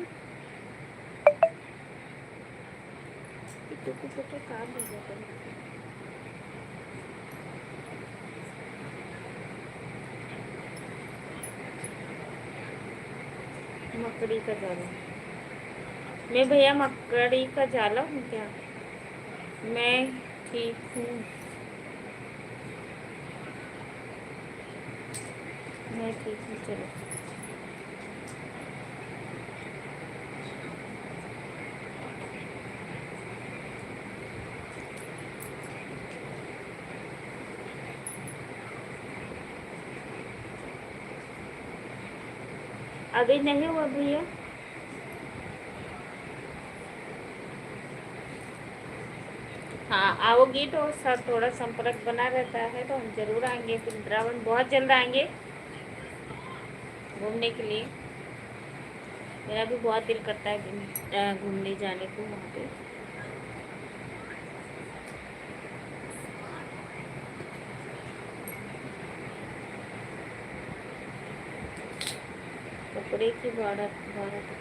S1: मकड़ी का जाला। मैं भैया मकड़ी का जाला हूँ क्या? मैं ठीक हूँ। मैं ठीक हूँ, चलो। अभी नहीं हुआ भैया। हाँ, आओगी तो सर थोड़ा संपर्क बना रहता है तो हम जरूर आएंगे। वृंदावन बहुत जल्द आएंगे घूमने के लिए। मेरा भी बहुत दिल करता है घूमने जाने को वहाँ पे। कपड़े की भारत भारत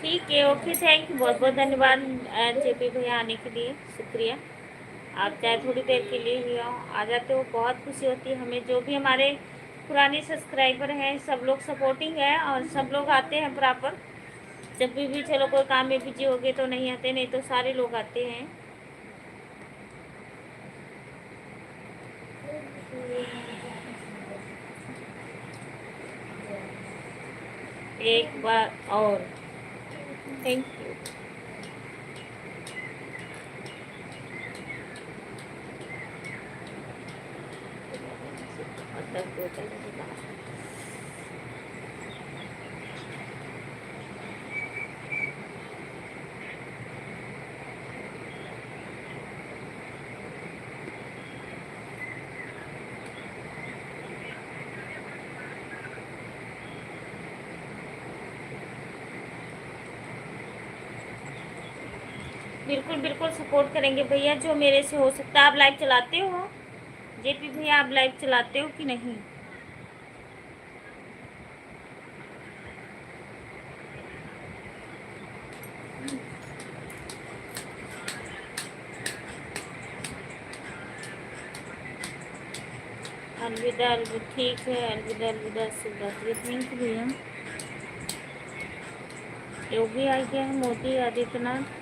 S1: ठीक है, ओके, थैंक यू, बहुत बहुत धन्यवाद जेपी भैया आने के लिए, शुक्रिया। आप चाहे थोड़ी देर के लिए ही आओ, आ जाते हो, बहुत खुशी होती है हमें। जो भी हमारे पुराने सब्सक्राइबर हैं सब लोग सपोर्टिंग है और सब लोग आते हैं प्रॉपर। जब भी चलो कोई काम में बिजी हो गए तो नहीं आते, नहीं तो सारे लोग आते हैं। एक बार और थैंक यू। बिल्कुल बिल्कुल सपोर्ट करेंगे भैया, जो मेरे से हो सकता है। आप लाइव चलाते हो जेपी भैया, आप लाइव चलाते हो कि नहीं? अलविदा अलविदा, ठीक है, अलविदा अलविदा, शुभ रात्रि। थैंक यू भैया। योगी आ गया है, मोदी आदित्यनाथ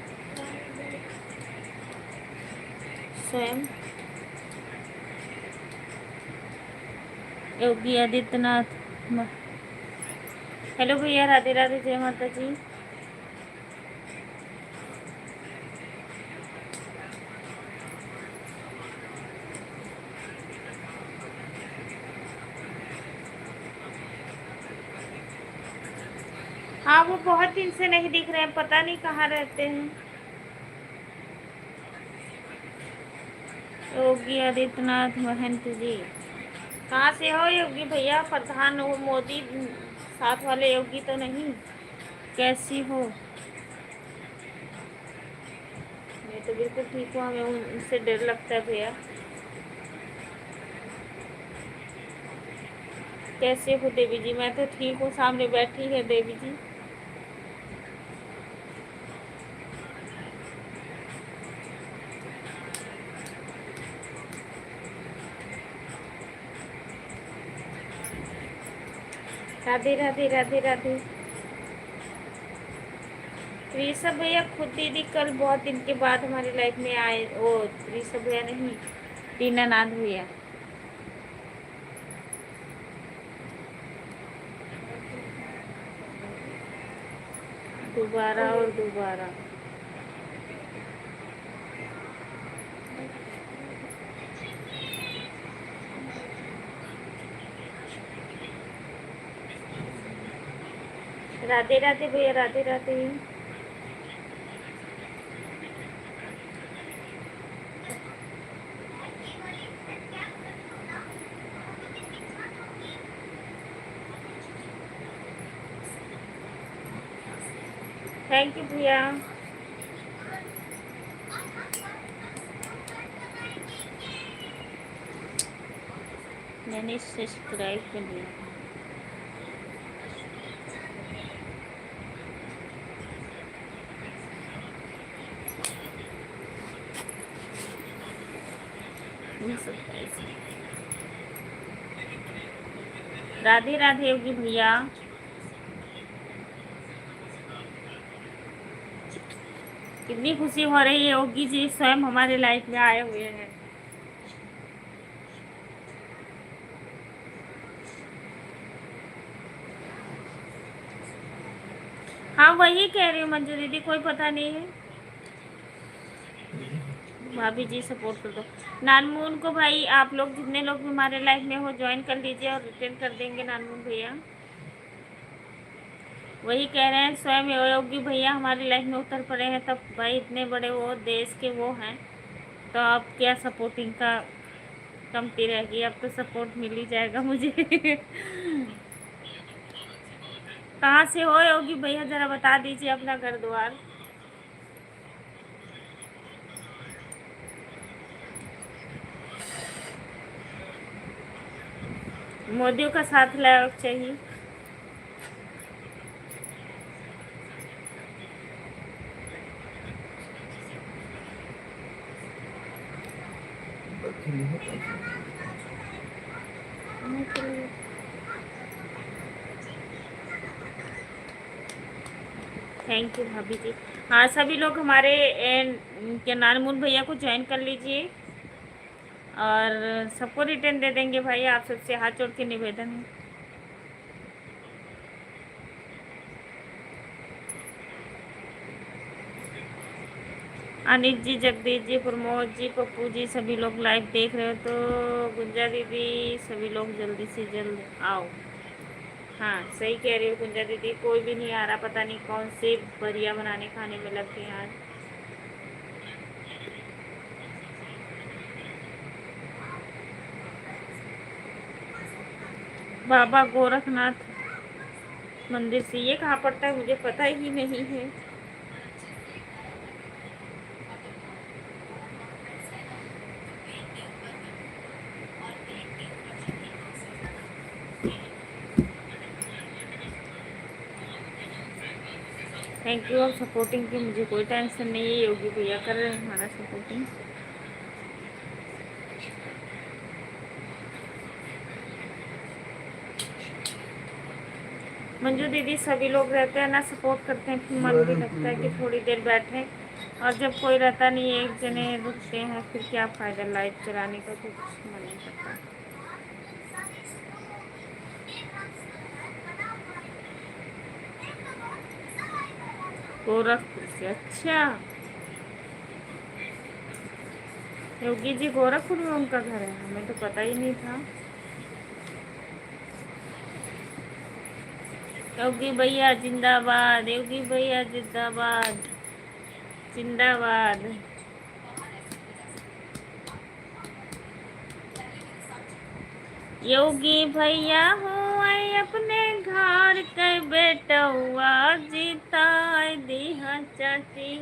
S1: स्वयं, योगी आदित्यनाथ। हेलो भैया, राधे राधे, जय माता जी। हाँ, वो बहुत दिन से नहीं दिख रहे हैं, पता नहीं कहाँ रहते हैं। योगी आदित्यनाथ महंत जी कहाँ से हो योगी भैया? प्रधान हो मोदी साथ वाले योगी तो नहीं? कैसी हो? मैं तो बिल्कुल ठीक हूँ, हमें उनसे डर लगता है भैया। कैसे हो देवी जी? मैं तो ठीक हूँ, सामने बैठी है देवी जी। राधे राधे राधे राधे। ऋषभ भैया खुद दीदी कल बहुत दिन के बाद हमारी लाइफ में आए। ओ ऋषभ भैया नहीं, दीनानाथ भैया। दोबारा और दोबारा। राधे राधे भैया, राधे राधे। थैंक यू भैया। मैंने सब्सक्राइब कर लिया। राधे राधे योगी भैया। कितनी खुशी हो रही है, योगी जी स्वयं हमारे लाइफ में आए हुए हैं। हाँ वही कह रही हूँ मंजू दीदी, कोई पता नहीं है। भाभी जी सपोर्ट कर दो। नानमून को भाई आप लोग जितने लोग भी हमारे लाइफ में हो ज्वाइन कर लीजिए और रिटर्न कर देंगे नानमून भैया। वही कह रहे हैं स्वयं योगी भैया हमारी लाइफ में उतर पड़े हैं, तब भाई इतने बड़े वो देश के वो हैं, तो अब क्या सपोर्टिंग का कमती रहेगी, अब तो सपोर्ट मिल ही जाएगा मुझे। कहाँ से हो योगी भैया, ज़रा बता दीजिए अपना घर द्वार। मोदियों का साथ लायक चाहिए।
S3: बर्फीली है।
S1: थैंक यू भाभी जी। हाँ सभी लोग हमारे के नानमून भैया को ज्वाइन कर लीजिए और सबको रिटर्न दे देंगे भाई, आप सबसे हाथ जोड़ के निवेदन है। अनिल जी, जगदीश जी, प्रमोद जी, पप्पू जी, सभी लोग लाइव देख रहे हो तो गुंजा दीदी सभी लोग जल्दी से जल्द आओ। हाँ सही कह रही हो गुंजा दीदी, कोई भी नहीं आ रहा, पता नहीं कौन से बढ़िया बनाने खाने में लग गए आज। बाबा गोरखनाथ मंदिर से ये कहाँ पड़ता है मुझे पता ही नहीं है। थैंक यू ऑफ सपोर्टिंग की, मुझे कोई टेंशन नहीं है, योगी भैया कर रहे हैं हमारा सपोर्टिंग। मंजू दीदी सभी लोग रहते हैं ना, सपोर्ट करते हैं, फिर मन भी लगता है कि थोड़ी देर बैठे, और जब कोई रहता नहीं एक जने रुकते हैं फिर क्या फ़ायदा लाइव चलाने का, कुछ मन नहीं करता। गोरखपुर से, अच्छा योगी जी गोरखपुर में उनका घर है, हमें तो पता ही नहीं था। योगी भैया जिंदाबाद, योगी भैया जिंदाबाद, जिंदाबाद। योगी भैया हो आए अपने घर के बेटुआ, जीताए दीहा चाची,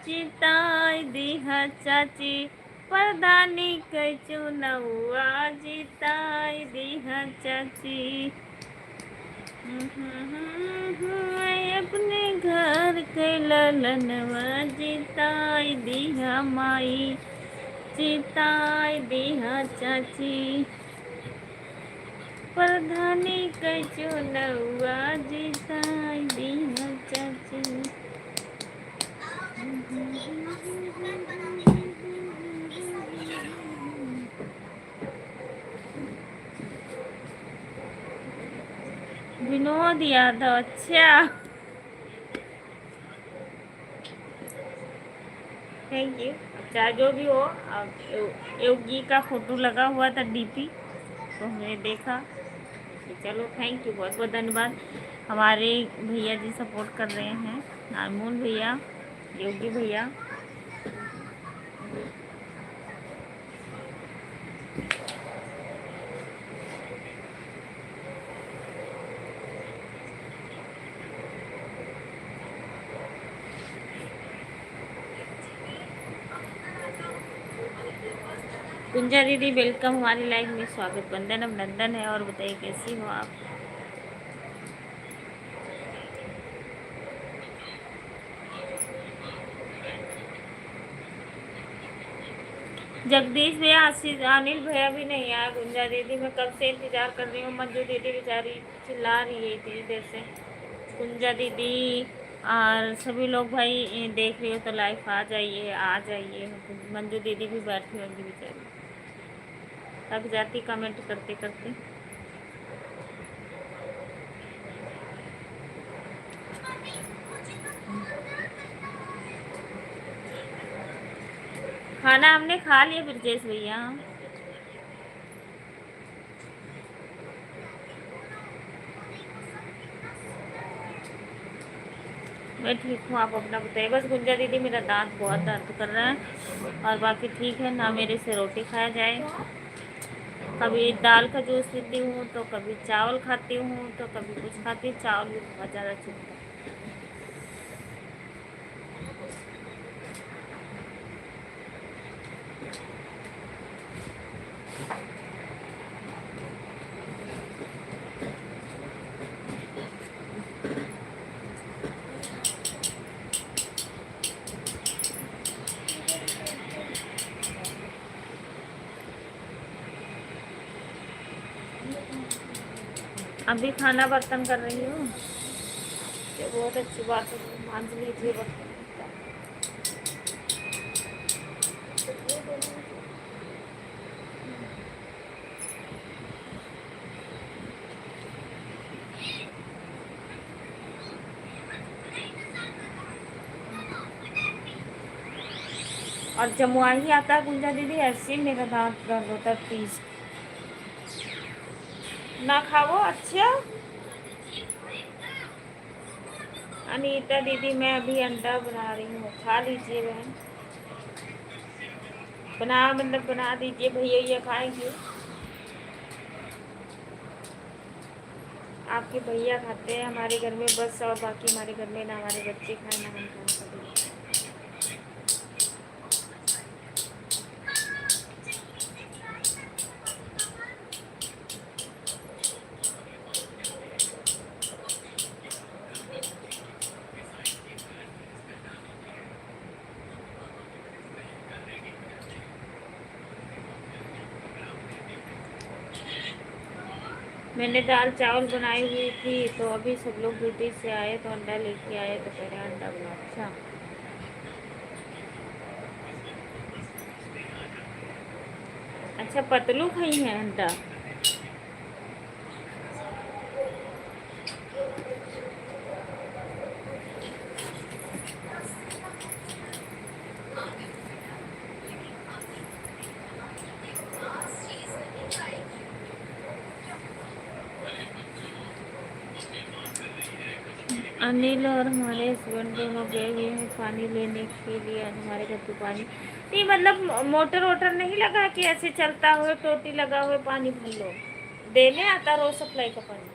S1: जीताए दीहा चाची, प्रधानी के चुनौआ, जीताए दीहा चाची। आए अपने घर के ललनवा, जीताए दीहा माई, जीताए दीहा चाची, प्रधानी के चुनौआ, जीताए दीहा चाची। विनोद यादव, अच्छा थैंक यू। चाहे जो भी हो, योगी का फोटो लगा हुआ था डीपी, तो हमने देखा, चलो थैंक यू, बहुत बहुत धन्यवाद। हमारे भैया जी सपोर्ट कर रहे हैं, नानमून भैया, योगी भैया। कुंजा दीदी वेलकम हमारी लाइफ में, स्वागत, वंदन अभिनंदन है। और बताइए कैसी हो आप। जगदीश भैया, अनिल भैया भी नहीं आया। गुंजा दीदी मैं कब से इंतजार कर रही हूँ, मंजू दीदी बेचारी चिल्ला रही है इतनी देर से। गुंजा दीदी और सभी लोग भाई देख रही हो तो लाइव आ जाइए, आ जाइए। मंजू दीदी भी बैठी होंगी बेचारी, थक जाती कमेंट करते करते। खाना हमने खा लिया ब्रजेश भैया। मैं ठीक हूँ, आप अपना बताइए। बस गुंजा दीदी मेरा दांत बहुत दर्द कर रहा है, और बाकी ठीक है ना। मेरे से रोटी खाया जाए, कभी दाल का जूस पीती हूँ तो कभी चावल खाती हूँ तो कभी कुछ खाती हूँ। चावल भी बहुत ज़्यादा चुभता है। अभी खाना बर्तन कर रही हूँ, ये बहुत अच्छी बात है। मांझ लीजिए बर्तन। और जमुआ ही आता है गुंजा दीदी, ऐसे ही मेरा दांत दर्द होता है प्लीज ना खाओ। अच्छा अनीता दीदी, मैं अभी अंडा बना रही हूँ, खा लीजिए बहन। बना मतलब बना दीजिए, भैया ये खाएंगे। आपके भैया खाते हैं हमारे घर में बस, और बाकी हमारे घर में ना हमारे बच्चे खाए ना हम खाएं कभी। मैंने दाल चावल बनाई हुई थी, तो अभी सब लोग ड्यूटी से आए तो अंडा लेके आए तो कह रहे हैं अंडा बनाओ। अच्छा अच्छा, पतलू खाई है अंडा। अनिल और हमारे हस्बैंड दोनों गए हुए हैं पानी लेने के लिए। हमारे घर पे पानी नहीं, मतलब मोटर वोटर नहीं लगा कि ऐसे चलता हुए टोटी लगा हुए पानी भर लो, देने आता रोज सप्लाई का पानी।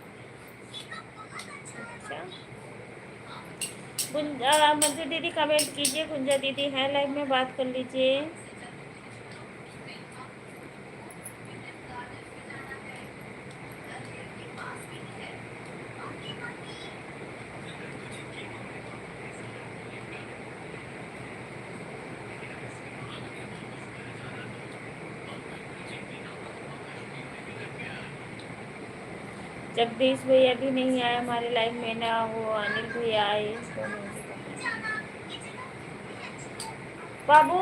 S1: अच्छा मंजू दीदी कमेंट कीजिए, गुंजा दीदी है लाइव में, बात कर लीजिए। जगदीश भैया भी नहीं आए हमारे लाइव में ना, वो अनिल भैया आए तो बाबू।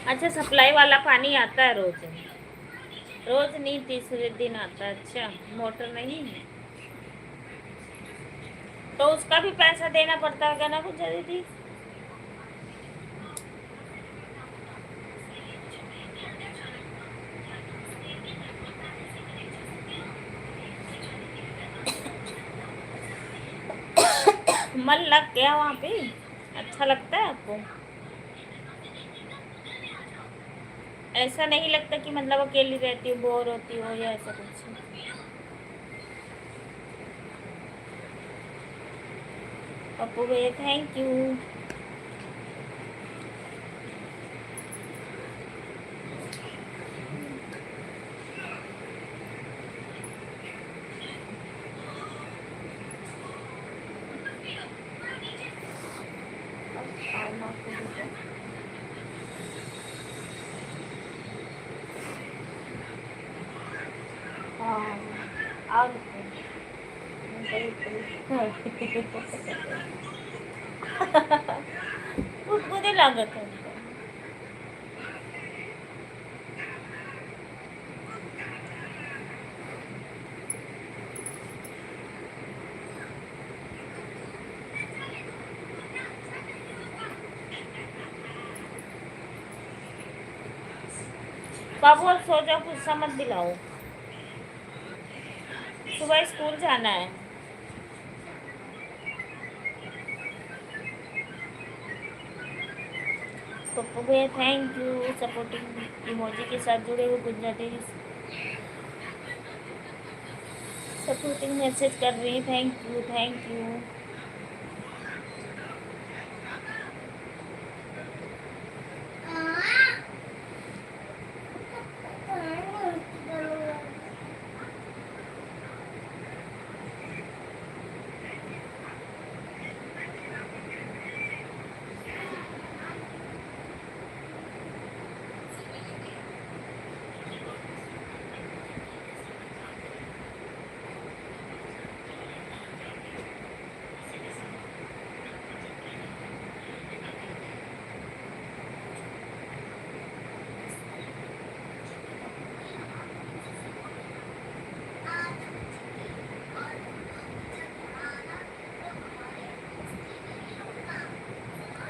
S1: अच्छा, सप्लाई वाला पानी आता है रोज? रोज नहीं, तीसरे दिन आता है। अच्छा, मोटर नहीं है तो उसका भी पैसा देना पड़ता होगा ना कुछ दीदी? मन लग गया वहाँ पे? अच्छा लगता है आपको? ऐसा नहीं लगता कि मतलब अकेली रहती हो, बोर होती हो या ऐसा कुछ? पप्पू भैया थैंक यू। हाँ, और बुद्धि लागत है उनको। बाबू अब सो जाओ, गुस्सा मत दिलाओ, सुबह स्कूल जाना है। पप्पू भैया थैंक यू सपोर्टिंग इमोजी के साथ जुड़े हुए गुजराती सपोर्टिंग मैसेज कर रही है। Thank you thank you.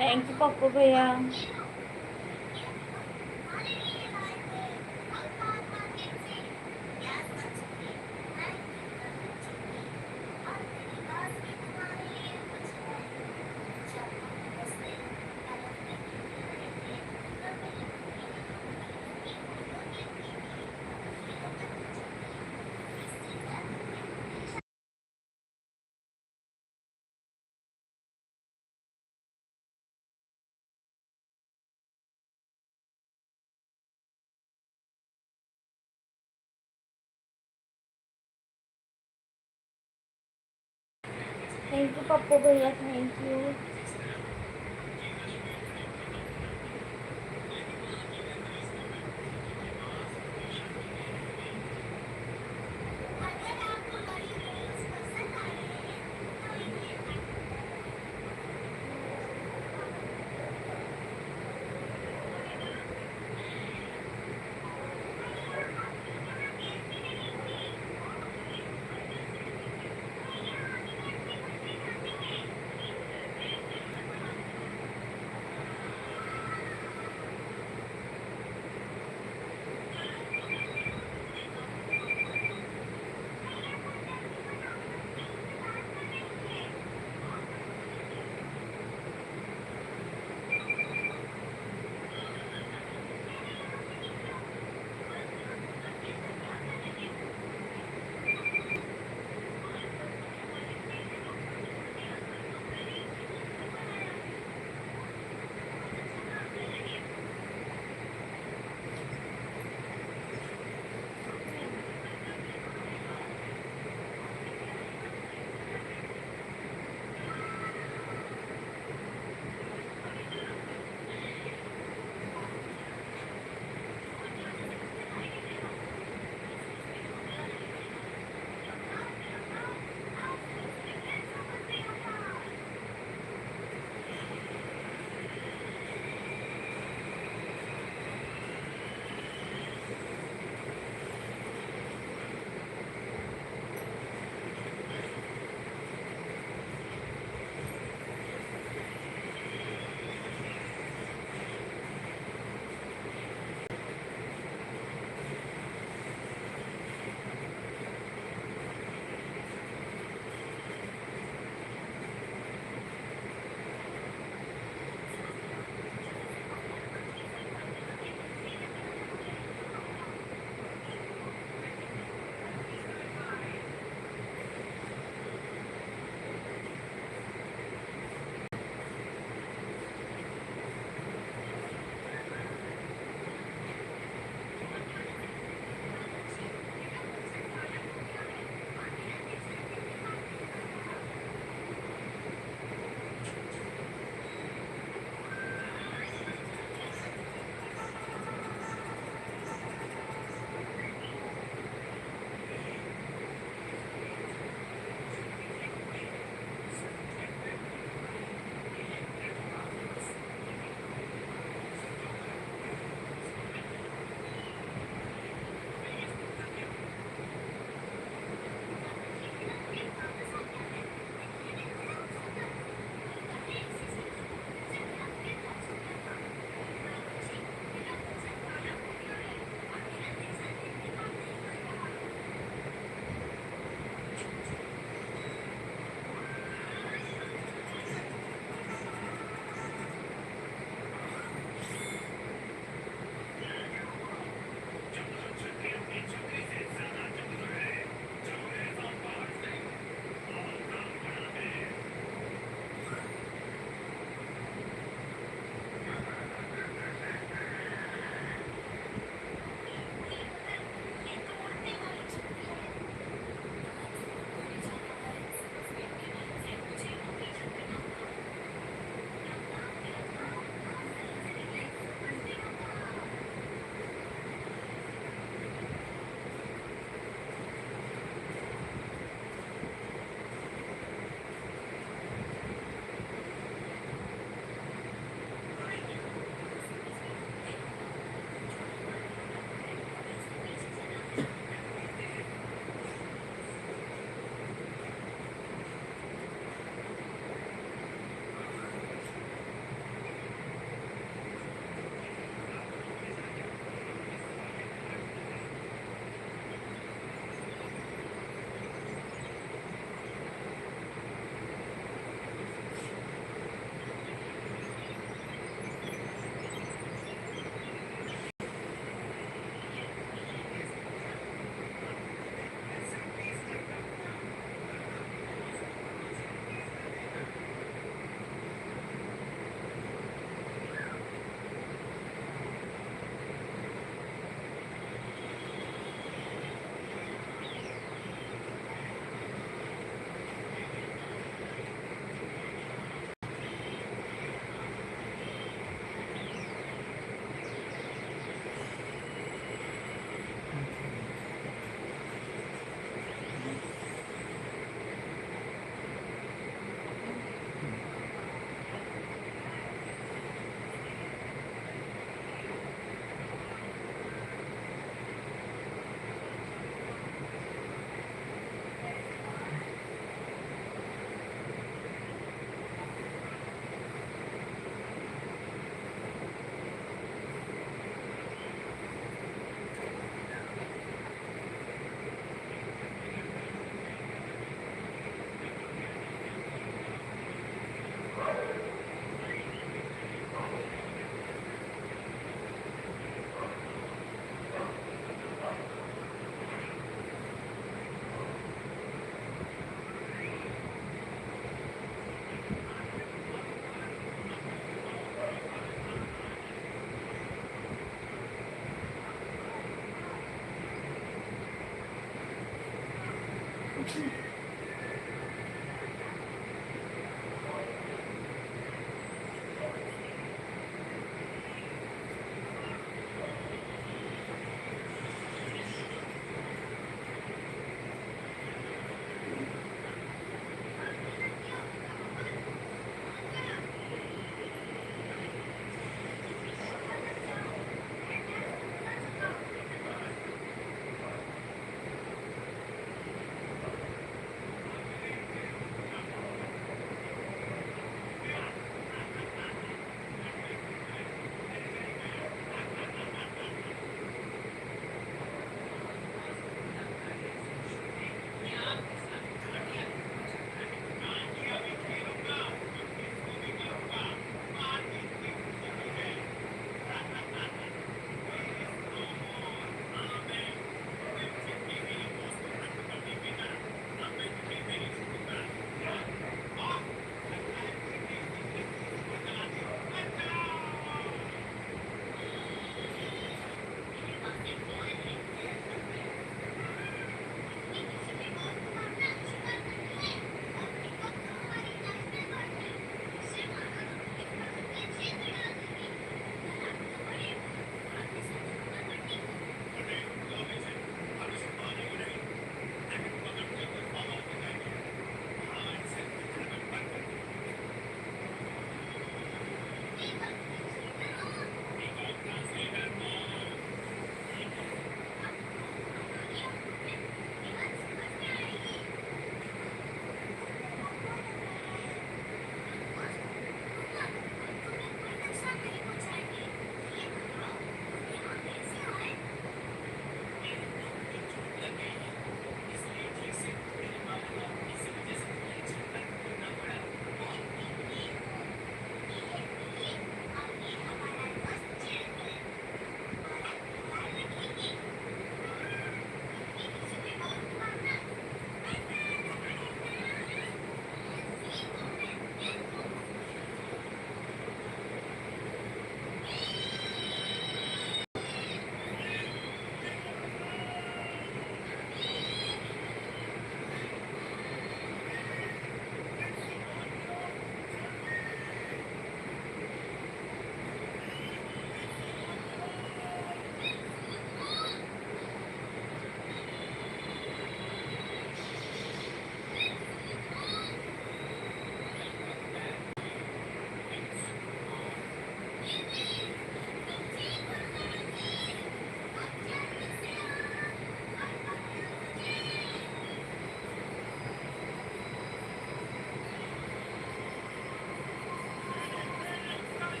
S1: Thank you Pappu भैया। थैंक यू पप्पू भैया थैंक यू।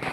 S1: हैं।